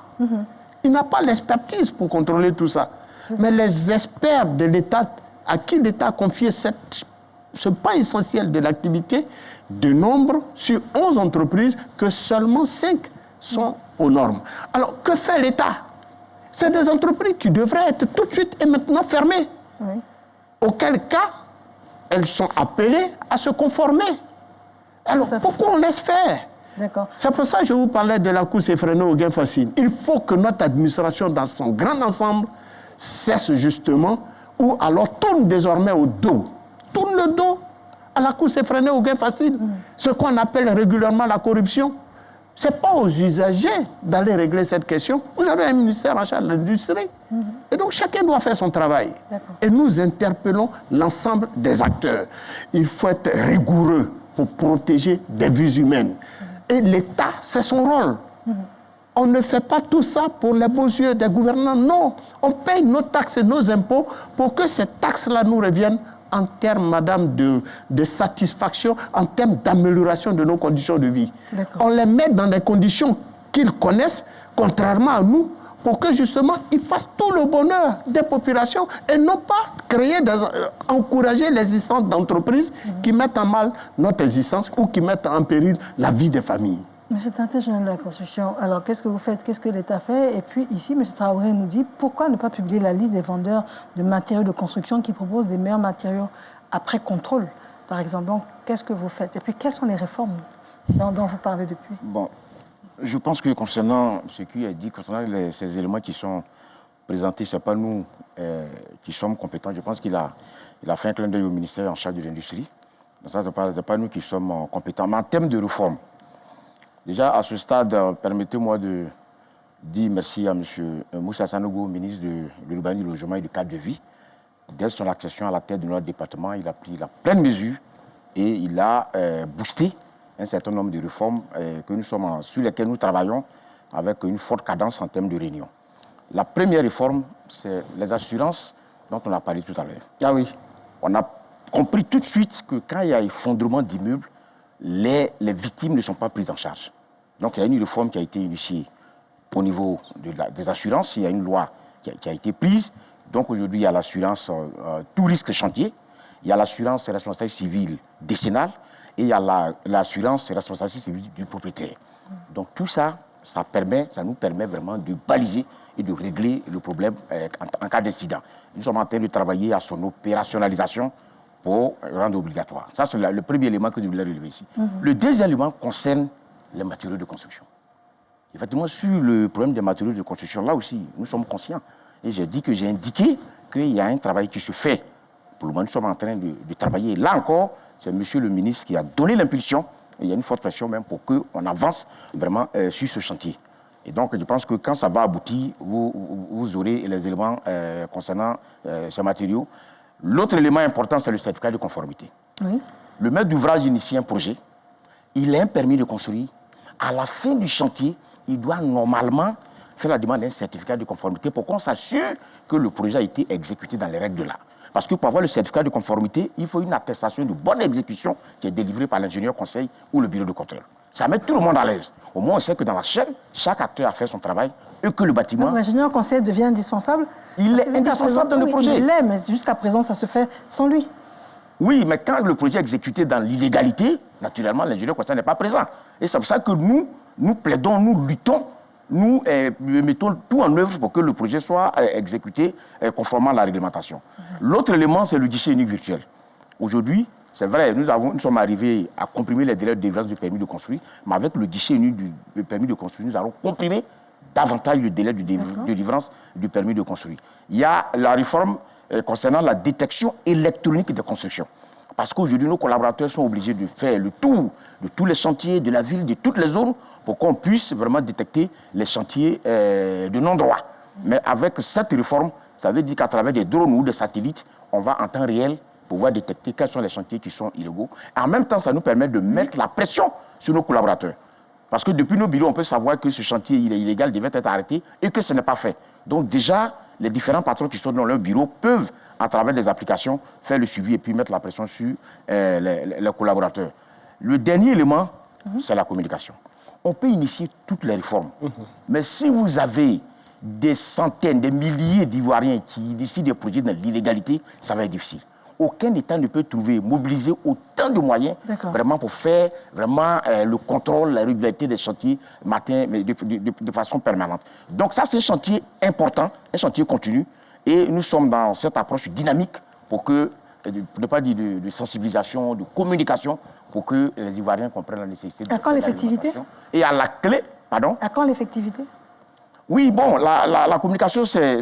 Il n'a pas l'expertise pour contrôler tout ça. Mais les experts de l'État, à qui l'État a confié ce pas essentiel de l'activité, dénombrent sur 11 entreprises que seulement 5 sont aux normes. Alors, que fait l'État? C'est des entreprises qui devraient être tout de suite et maintenant fermées. Auquel cas, elles sont appelées à se conformer. Alors, pourquoi on laisse faire? C'est pour ça que je vous parlais de la course effrénée au gain facile. Il faut que notre administration, dans son grand ensemble, cesse justement, ou alors tourne désormais au dos. Tourne le dos à la course effrénée au gain facile. Ce qu'on appelle régulièrement la corruption. Ce n'est pas aux usagers d'aller régler cette question. Vous avez un ministère en charge de l'industrie. Et donc, chacun doit faire son travail. Et nous interpellons l'ensemble des acteurs. Il faut être rigoureux pour protéger des vies humaines. Et l'État, c'est son rôle. On ne fait pas tout ça pour les beaux yeux des gouvernants. Non, on paye nos taxes et nos impôts pour que ces taxes-là nous reviennent en termes, madame, de satisfaction, en termes d'amélioration de nos conditions de vie. On les met dans des conditions qu'ils connaissent, contrairement à nous, pour que justement ils fassent tout le bonheur des populations et non pas encourager l'existence d'entreprises qui mettent en mal notre existence ou qui mettent en péril la vie des familles. Monsieur Tintin, de la construction, alors qu'est-ce que vous faites? Qu'est-ce que l'État fait? Et puis ici, M. Traoré nous dit pourquoi ne pas publier la liste des vendeurs de matériaux de construction qui proposent des meilleurs matériaux après contrôle, par exemple. Donc, qu'est-ce que vous faites? Et puis, quelles sont les réformes dont vous parlez depuis? Bon, je pense que concernant ce qui est dit, concernant ces éléments qui sont présentés, ce n'est pas nous qui sommes compétents. Je pense qu'il a fait un clin d'œil au ministère en charge de l'industrie. Donc ça, ce n'est pas nous qui sommes compétents. Mais en termes de réforme, déjà, à ce stade, permettez-moi de dire merci à M. Moussa Sanogo, ministre de l'Urbanisme, du Logement et du Cadre de Vie. Dès son accession à la tête de notre département, il a pris la pleine mesure et il a boosté un certain nombre de réformes sur lesquelles nous travaillons avec une forte cadence en termes de réunion. La première réforme, c'est les assurances dont on a parlé tout à l'heure. Ah oui. On a compris tout de suite que quand il y a effondrement d'immeubles, les victimes ne sont pas prises en charge. Donc il y a une réforme qui a été initiée au niveau des assurances. Il y a une loi qui a été prise. Donc aujourd'hui, il y a l'assurance tout risque chantier. Il y a l'assurance responsabilité civile décennale. Et il y a l'assurance responsabilité civile du propriétaire. Donc tout ça, ça nous permet vraiment de baliser et de régler le problème en cas d'incident. Nous sommes en train de travailler à son opérationnalisation pour rendre obligatoire. Ça, c'est le premier élément que je voulais relever ici. Le deuxième élément concerne les matériaux de construction. Effectivement, sur le problème des matériaux de construction, là aussi, nous sommes conscients. Et j'ai indiqué qu'il y a un travail qui se fait. Pour le moment, nous sommes en train de travailler. Là encore, c'est monsieur le ministre qui a donné l'impulsion. Il y a une forte pression même pour qu'on avance vraiment sur ce chantier. Et donc, je pense que quand ça va aboutir, vous aurez les éléments concernant ces matériaux. L'autre élément important, c'est le certificat de conformité. Oui. Le maître d'ouvrage initie un projet. Il a un permis de construire. À la fin du chantier, il doit normalement faire la demande d'un certificat de conformité pour qu'on s'assure que le projet a été exécuté dans les règles de l'art. Parce que pour avoir le certificat de conformité, il faut une attestation de bonne exécution qui est délivrée par l'ingénieur conseil ou le bureau de contrôle. Ça met tout le monde à l'aise. Au moins, on sait que dans la chaîne, chaque acteur a fait son travail et que le bâtiment... Donc l'ingénieur conseil devient indispensable? Il est indispensable dans le projet. Il l'est, mais jusqu'à présent, ça se fait sans lui. Oui, mais quand le projet est exécuté dans l'illégalité, naturellement, l'ingénieur conseil n'est pas présent. Et c'est pour ça que nous plaidons, nous luttons, nous mettons tout en œuvre pour que le projet soit exécuté conformément à la réglementation. L'autre élément, c'est le guichet unique virtuel. Aujourd'hui, c'est vrai, nous sommes arrivés à comprimer les délais de délivrance du permis de construire, mais avec le guichet unique du permis de construire, nous allons comprimer davantage le délai de délivrance du permis de construire. Il y a la réforme concernant la détection électronique des constructions. Parce qu'aujourd'hui, nos collaborateurs sont obligés de faire le tour de tous les chantiers de la ville, de toutes les zones, pour qu'on puisse vraiment détecter les chantiers de non-droit. Mais avec cette réforme, ça veut dire qu'à travers des drones ou des satellites, on va en temps réel pouvoir détecter quels sont les chantiers qui sont illégaux. Et en même temps, ça nous permet de mettre la pression sur nos collaborateurs. Parce que depuis nos bureaux, on peut savoir que ce chantier illégal devait être arrêté et que ce n'est pas fait. Donc déjà, les différents patrons qui sont dans leur bureau peuvent, à travers des applications, faire le suivi et puis mettre la pression sur les collaborateurs. Le dernier élément, c'est la communication. On peut initier toutes les réformes. Mais si vous avez des centaines, des milliers d'Ivoiriens qui décident de produire dans l'illégalité, ça va être difficile. Aucun État ne peut mobiliser autant de moyens vraiment pour faire vraiment le contrôle, la régularité des chantiers mais de façon permanente. Donc ça, c'est un chantier important, un chantier continu. Et nous sommes dans cette approche dynamique pour ne pas dire de sensibilisation, de communication, pour que les Ivoiriens comprennent la nécessité de... À quand l'effectivité? Et à la clé, pardon? À quand l'effectivité? Oui, bon, la communication, c'est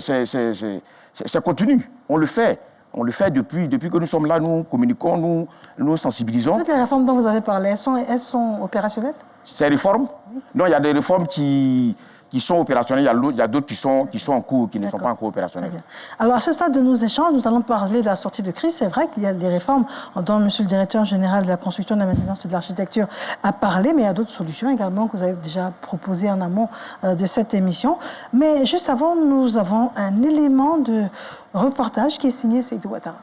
continu. On le fait. On le fait depuis que nous sommes là, nous communiquons, nous sensibilisons. Toutes les réformes dont vous avez parlé, elles sont opérationnelles? Ces réformes? Non, il y a des réformes qui sont opérationnelles, il y a d'autres qui sont en cours, qui ne sont pas encore opérationnelles. Alors, à ce stade de nos échanges, nous allons parler de la sortie de crise. C'est vrai qu'il y a des réformes dont M. le directeur général de la construction, de la maintenance et de l'architecture a parlé, mais il y a d'autres solutions également que vous avez déjà proposées en amont de cette émission. Mais juste avant, nous avons un élément de reportage qui est signé Seydou Ouattara.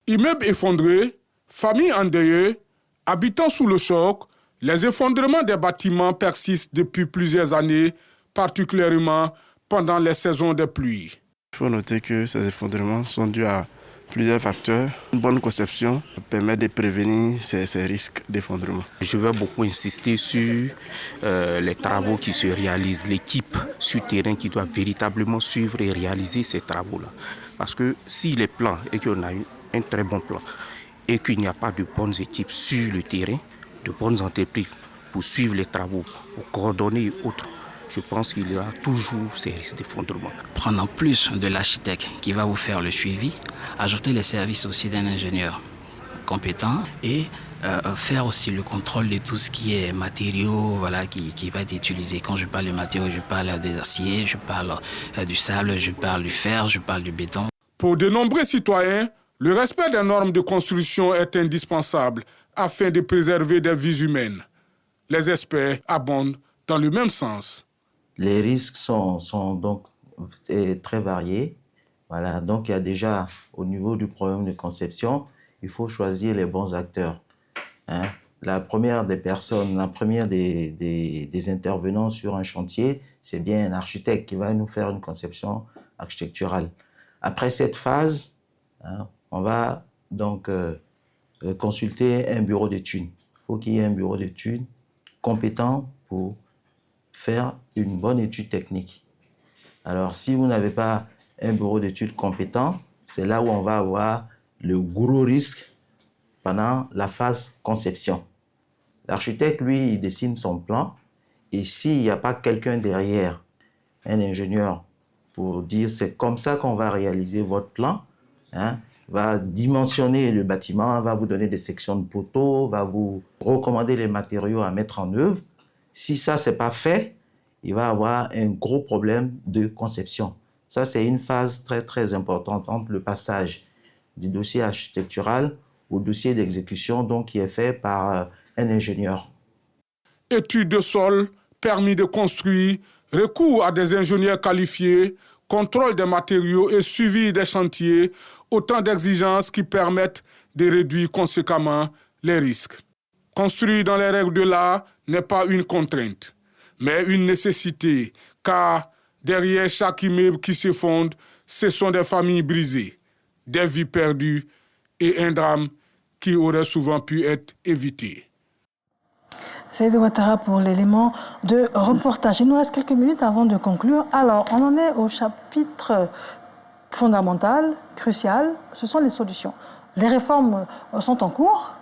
Immeubles effondrés, familles endeuillées, habitants sous le choc, les effondrements des bâtiments persistent depuis plusieurs années, particulièrement pendant les saisons de pluie. Il faut noter que ces effondrements sont dus à plusieurs facteurs. Une bonne conception permet de prévenir ces risques d'effondrement. Je vais beaucoup insister sur les travaux qui se réalisent, l'équipe sur terrain qui doit véritablement suivre et réaliser ces travaux-là. Parce que s'il est plan et qu'on a un très bon plan et qu'il n'y a pas de bonnes équipes sur le terrain, de bonnes entreprises pour suivre les travaux, pour coordonner et autres, je pense qu'il y aura toujours ces risques d'effondrement. Prendre en plus de l'architecte qui va vous faire le suivi, ajouter les services aussi d'un ingénieur compétent et faire aussi le contrôle de tout ce qui est matériaux qui va être utilisé. Quand je parle de matériaux, je parle des aciers, je parle du sable, je parle du fer, je parle du béton. Pour de nombreux citoyens, le respect des normes de construction est indispensable afin de préserver des vies humaines. Les experts abondent dans le même sens. Les risques sont donc très variés. Voilà, donc il y a déjà, au niveau du problème de conception, il faut choisir les bons acteurs. Hein? La première des intervenants sur un chantier, c'est bien un architecte qui va nous faire une conception architecturale. Après cette phase, hein, on va donc consulter un bureau d'études. Il faut qu'il y ait un bureau d'études compétent pour faire une bonne étude technique. Alors, si vous n'avez pas un bureau d'études compétent, c'est là où on va avoir le gros risque pendant la phase conception. L'architecte, lui, il dessine son plan, et s'il n'y a pas quelqu'un derrière, un ingénieur, pour dire c'est comme ça qu'on va réaliser votre plan, hein, va dimensionner le bâtiment, va vous donner des sections de poteaux, va vous recommander les matériaux à mettre en œuvre. Si ça, ce n'est pas fait, il va avoir un gros problème de conception. Ça, c'est une phase très, très importante entre le passage du dossier architectural au dossier d'exécution, donc qui est fait par un ingénieur. Études de sol, permis de construire, recours à des ingénieurs qualifiés, contrôle des matériaux et suivi des chantiers, autant d'exigences qui permettent de réduire conséquemment les risques. Construire dans les règles de l'art n'est pas une contrainte, mais une nécessité, car derrière chaque immeuble qui s'effondre, ce sont des familles brisées, des vies perdues et un drame qui aurait souvent pu être évité. Seydou Ouattara pour l'élément de reportage. Il nous reste quelques minutes avant de conclure. Alors, on en est au chapitre fondamental, crucial, ce sont les solutions. Les réformes sont en cours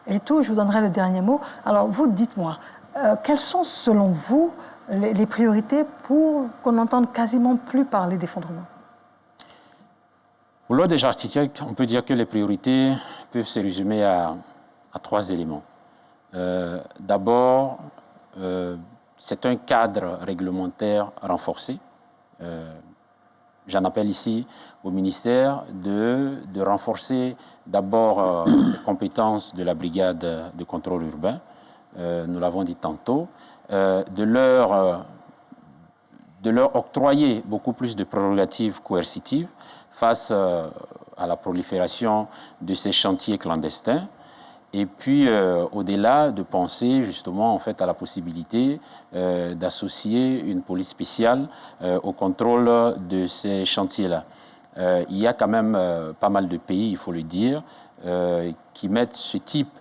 et tout, je vous donnerai le dernier mot. Alors, vous, dites-moi, quelles sont, selon vous, les priorités pour qu'on n'entende quasiment plus parler d'effondrement? Pour l'ordre des architectes, on peut dire que les priorités peuvent se résumer à 3 éléments. D'abord, c'est un cadre réglementaire renforcé. J'en appelle ici au ministère de renforcer d'abord les compétences de la brigade de contrôle urbain, nous l'avons dit tantôt, de leur octroyer beaucoup plus de prérogatives coercitives face à la prolifération de ces chantiers clandestins. Et puis, au-delà, de penser justement en fait, à la possibilité d'associer une police spéciale au contrôle de ces chantiers-là. Il y a quand même pas mal de pays, il faut le dire, qui mettent ce type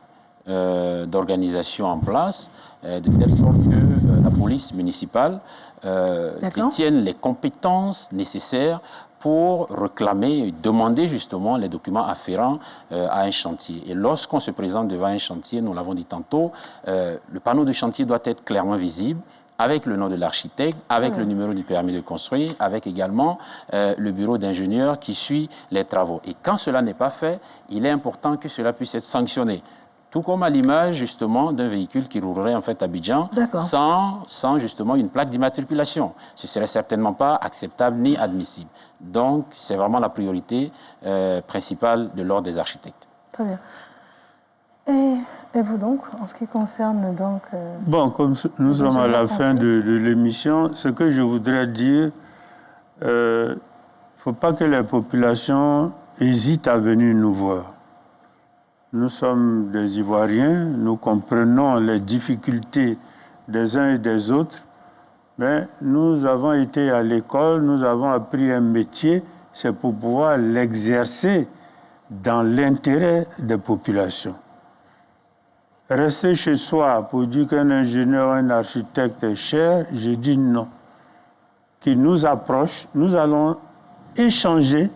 d'organisation en place, de telle sorte que la police municipale détienne les compétences nécessaires pour réclamer et demander justement les documents afférents à un chantier. Et lorsqu'on se présente devant un chantier, nous l'avons dit tantôt, le panneau de chantier doit être clairement visible, avec le nom de l'architecte, avec le numéro du permis de construire, avec également le bureau d'ingénieur qui suit les travaux. Et quand cela n'est pas fait, il est important que cela puisse être sanctionné. Tout comme à l'image, justement, d'un véhicule qui roulerait en fait à Abidjan sans justement une plaque d'immatriculation. Ce ne serait certainement pas acceptable ni admissible. Donc, c'est vraiment la priorité principale de l'ordre des architectes. Très bien. Et vous donc, en ce qui concerne donc... Bon, comme nous sommes à la fin de l'émission, ce que je voudrais dire, il ne faut pas que les populations hésitent à venir nous voir. Nous sommes des Ivoiriens, nous comprenons les difficultés des uns et des autres, mais nous avons été à l'école, nous avons appris un métier, c'est pour pouvoir l'exercer dans l'intérêt des populations. Rester chez soi pour dire qu'un ingénieur ou un architecte est cher, je dis non. Qu'il nous approche, nous allons échanger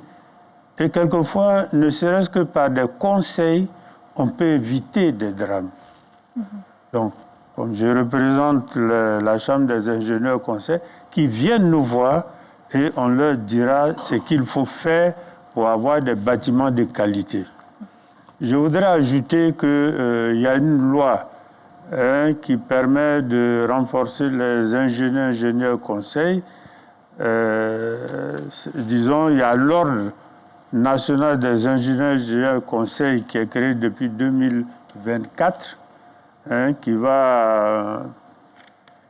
et quelquefois, ne serait-ce que par des conseils, on peut éviter des drames. Donc, comme je représente la Chambre des ingénieurs conseils, qui viennent nous voir et on leur dira ce qu'il faut faire pour avoir des bâtiments de qualité. Je voudrais ajouter qu'il y a une loi qui permet de renforcer les ingénieurs conseils. Disons, il y a l'ordre national des ingénieurs conseils qui est créé depuis 2000 2024, qui va,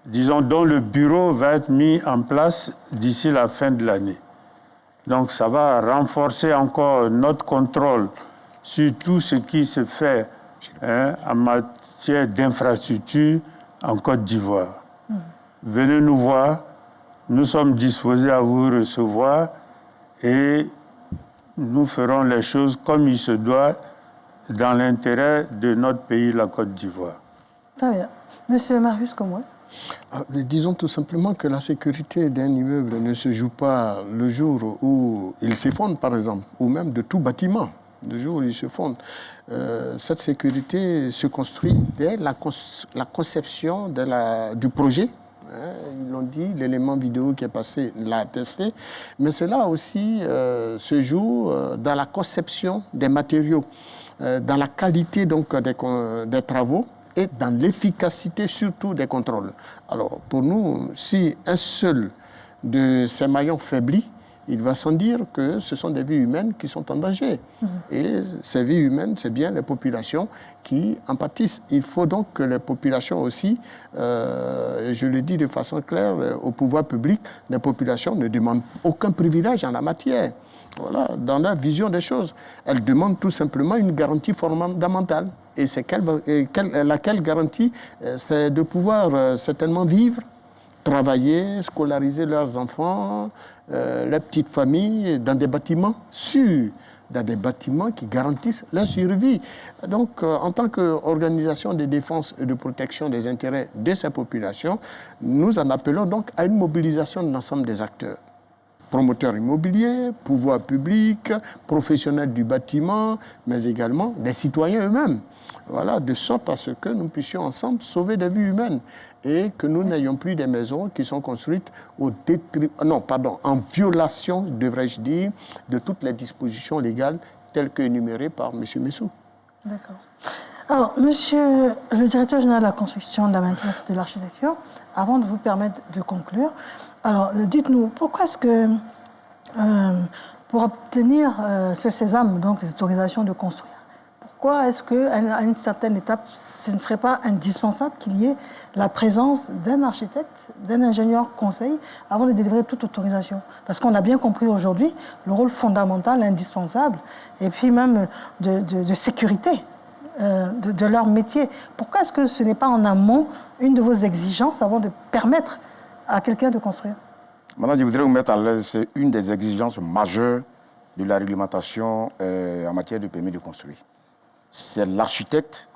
disons, dont le bureau va être mis en place d'ici la fin de l'année. Donc ça va renforcer encore notre contrôle sur tout ce qui se fait en matière d'infrastructure en Côte d'Ivoire. Venez nous voir, nous sommes disposés à vous recevoir et nous ferons les choses comme il se doit dans l'intérêt de notre pays, la Côte d'Ivoire. Très bien. Monsieur Marius Komoué. Disons tout simplement que la sécurité d'un immeuble ne se joue pas le jour où il s'effondre, par exemple, ou même de tout bâtiment, le jour où il se fonde. Cette sécurité se construit dès la conception du projet. Ils l'ont dit, l'élément vidéo qui est passé l'a attesté. Mais cela aussi se joue dans la conception des matériaux, dans la qualité donc, des travaux, et dans l'efficacité surtout des contrôles. Alors, pour nous, si un seul de ces maillons faiblit, il va sans dire que ce sont des vies humaines qui sont en danger. Et ces vies humaines, c'est bien les populations qui en pâtissent. Il faut donc que les populations aussi, je le dis de façon claire au pouvoir public, les populations ne demandent aucun privilège en la matière. Voilà, dans la vision des choses. Elles demandent tout simplement une garantie fondamentale. Et c'est laquelle garantie, c'est de pouvoir certainement vivre, travailler, scolariser leurs enfants, les petites familles dans des bâtiments sûrs, dans des bâtiments qui garantissent leur survie. Donc, en tant qu'organisation de défense et de protection des intérêts de ces populations, nous en appelons donc à une mobilisation de l'ensemble des acteurs. Promoteurs immobiliers, pouvoirs publics, professionnels du bâtiment, mais également des citoyens eux-mêmes. Voilà, de sorte à ce que nous puissions ensemble sauver des vies humaines et que nous n'ayons plus des maisons qui sont construites en violation, devrais-je dire, de toutes les dispositions légales telles que énumérées par M. Messou. D'accord. Alors, monsieur le directeur général de la construction, de la maintenance et de l'architecture, avant de vous permettre de conclure, alors dites-nous, pourquoi est-ce que, pour obtenir ce sésame, donc les autorisations de construire, pourquoi est-ce qu'à une certaine étape, ce ne serait pas indispensable qu'il y ait la présence d'un architecte, d'un ingénieur conseil, avant de délivrer toute autorisation? Parce qu'on a bien compris aujourd'hui le rôle fondamental, indispensable, et puis même de sécurité de leur métier. Pourquoi est-ce que ce n'est pas en amont une de vos exigences avant de permettre à quelqu'un de construire? Maintenant, je voudrais vous mettre à l'aise, c'est une des exigences majeures de la réglementation en matière de permis de construire. C'est l'architecte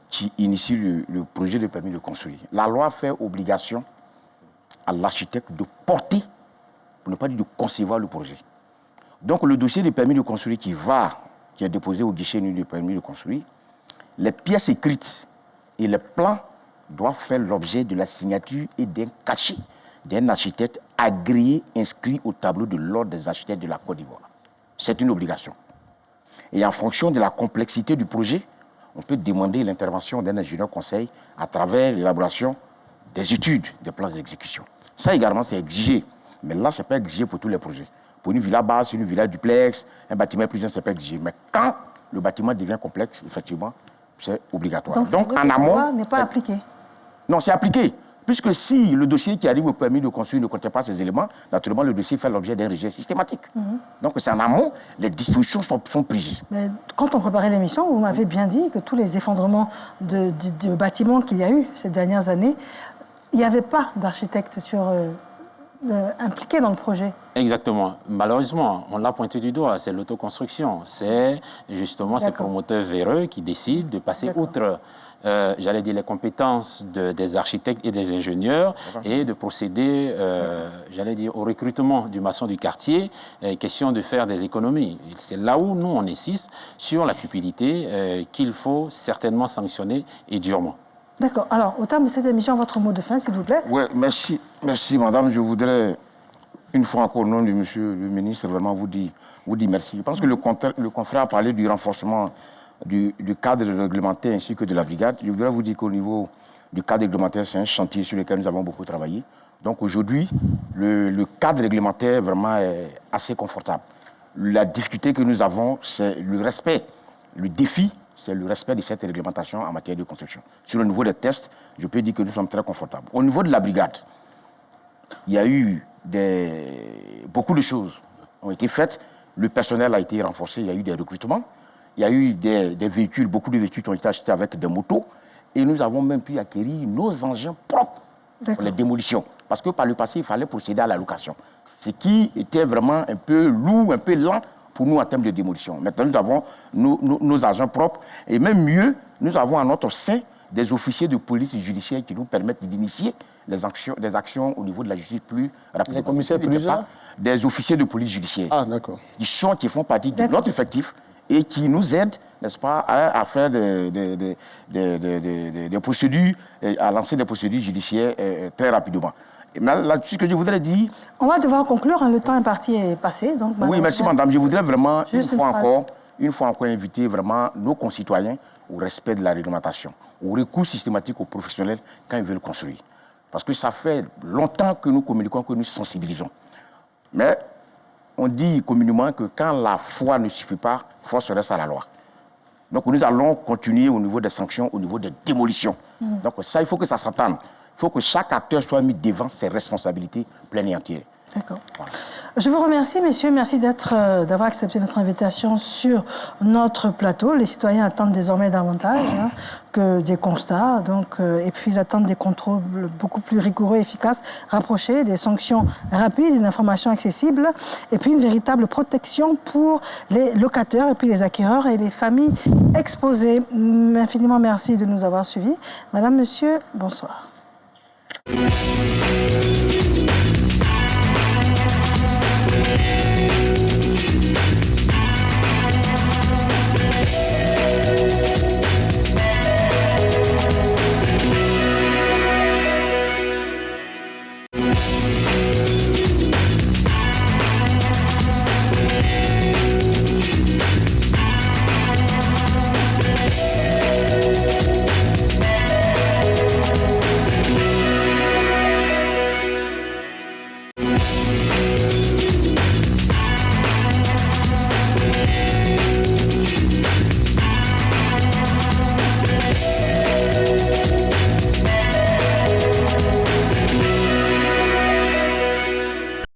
qui initie le projet de permis de construire. La loi fait obligation à l'architecte de porter, pour ne pas dire de concevoir le projet. Donc le dossier de permis de construire qui est déposé au guichet unique de permis de construire, les pièces écrites et les plans doivent faire l'objet de la signature et d'un cachet d'un architecte agréé inscrit au tableau de l'ordre des architectes de la Côte d'Ivoire. C'est une obligation. Et en fonction de la complexité du projet, on peut demander l'intervention d'un ingénieur conseil à travers l'élaboration des études, des plans d'exécution. Ça également, c'est exigé. Mais là, ce n'est pas exigé pour tous les projets. Pour une villa basse, une villa duplex, un bâtiment plus ce n'est pas exigé. Mais quand le bâtiment devient complexe, effectivement, c'est obligatoire. Donc en amont, n'est pas appliqué. Non, c'est appliqué. Puisque si le dossier qui arrive au permis de construire ne contient pas ces éléments, naturellement, le dossier fait l'objet d'un rejet systématique. Donc, c'est en amont, les dispositions sont prises. Mais quand on préparait l'émission, vous m'avez bien dit que tous les effondrements de bâtiments qu'il y a eu ces dernières années, il n'y avait pas d'architecte impliqué dans le projet. Exactement. Malheureusement, on l'a pointé du doigt, c'est l'autoconstruction. C'est justement ces promoteurs véreux qui décident de passer outre, j'allais dire, les compétences des architectes et des ingénieurs et de procéder, j'allais dire, au recrutement du maçon du quartier, question de faire des économies. C'est là où nous, on insiste sur la cupidité qu'il faut certainement sanctionner et durement. D'accord. Alors, au terme de cette émission, votre mot de fin, s'il vous plaît. Oui, merci. Merci, madame. Je voudrais, une fois encore, au nom de monsieur le ministre, vraiment vous dire merci. Je pense que le confrère a parlé du renforcement du cadre réglementaire ainsi que de la brigade. Je voudrais vous dire qu'au niveau du cadre réglementaire, c'est un chantier sur lequel nous avons beaucoup travaillé. Donc aujourd'hui, le cadre réglementaire vraiment est assez confortable. La difficulté que nous avons, c'est le respect, le défi c'est le respect de cette réglementation en matière de construction. Sur le niveau des tests, je peux dire que nous sommes très confortables. Au niveau de la brigade, il y a eu beaucoup de choses ont été faites. Le personnel a été renforcé, il y a eu des recrutements. Il y a eu des véhicules, beaucoup de véhicules qui ont été achetés avec des motos. Et nous avons même pu acquérir nos engins propres pour les démolitions. Parce que par le passé, il fallait procéder à la location. Ce qui était vraiment un peu lourd, un peu lent pour nous en termes de démolition. Maintenant, nous avons nos agents propres. Et même mieux, nous avons à notre sein des officiers de police judiciaire qui nous permettent d'initier des actions au niveau de la justice plus rapidement. Les commissaires priseurs? Des officiers de police judiciaire. Ah, d'accord. Qui font partie de notre effectif et qui nous aident, n'est-ce pas, à faire des procédures, à lancer des procédures judiciaires très rapidement. Et là-dessus, ce que je voudrais dire... On va devoir conclure, hein, le temps imparti est passé. Donc, oui, merci madame. Je voudrais vraiment, une fois encore, inviter vraiment nos concitoyens au respect de la réglementation, au recours systématique aux professionnels quand ils veulent construire. Parce que ça fait longtemps que nous communiquons, que nous sensibilisons. Mais on dit communément que quand la foi ne suffit pas, force reste à la loi. Donc nous allons continuer au niveau des sanctions, au niveau des démolitions. Donc ça, il faut que ça s'entende. Il faut que chaque acteur soit mis devant ses responsabilités pleines et entières. D'accord. Voilà. Je vous remercie, messieurs. Merci d'avoir accepté notre invitation sur notre plateau. Les citoyens attendent désormais davantage que des constats. Et puis, ils attendent des contrôles beaucoup plus rigoureux, efficaces, rapprochés, des sanctions rapides, une information accessible, et puis une véritable protection pour les locataires, et puis les acquéreurs et les familles exposées. Infiniment merci de nous avoir suivis. Madame, monsieur, bonsoir.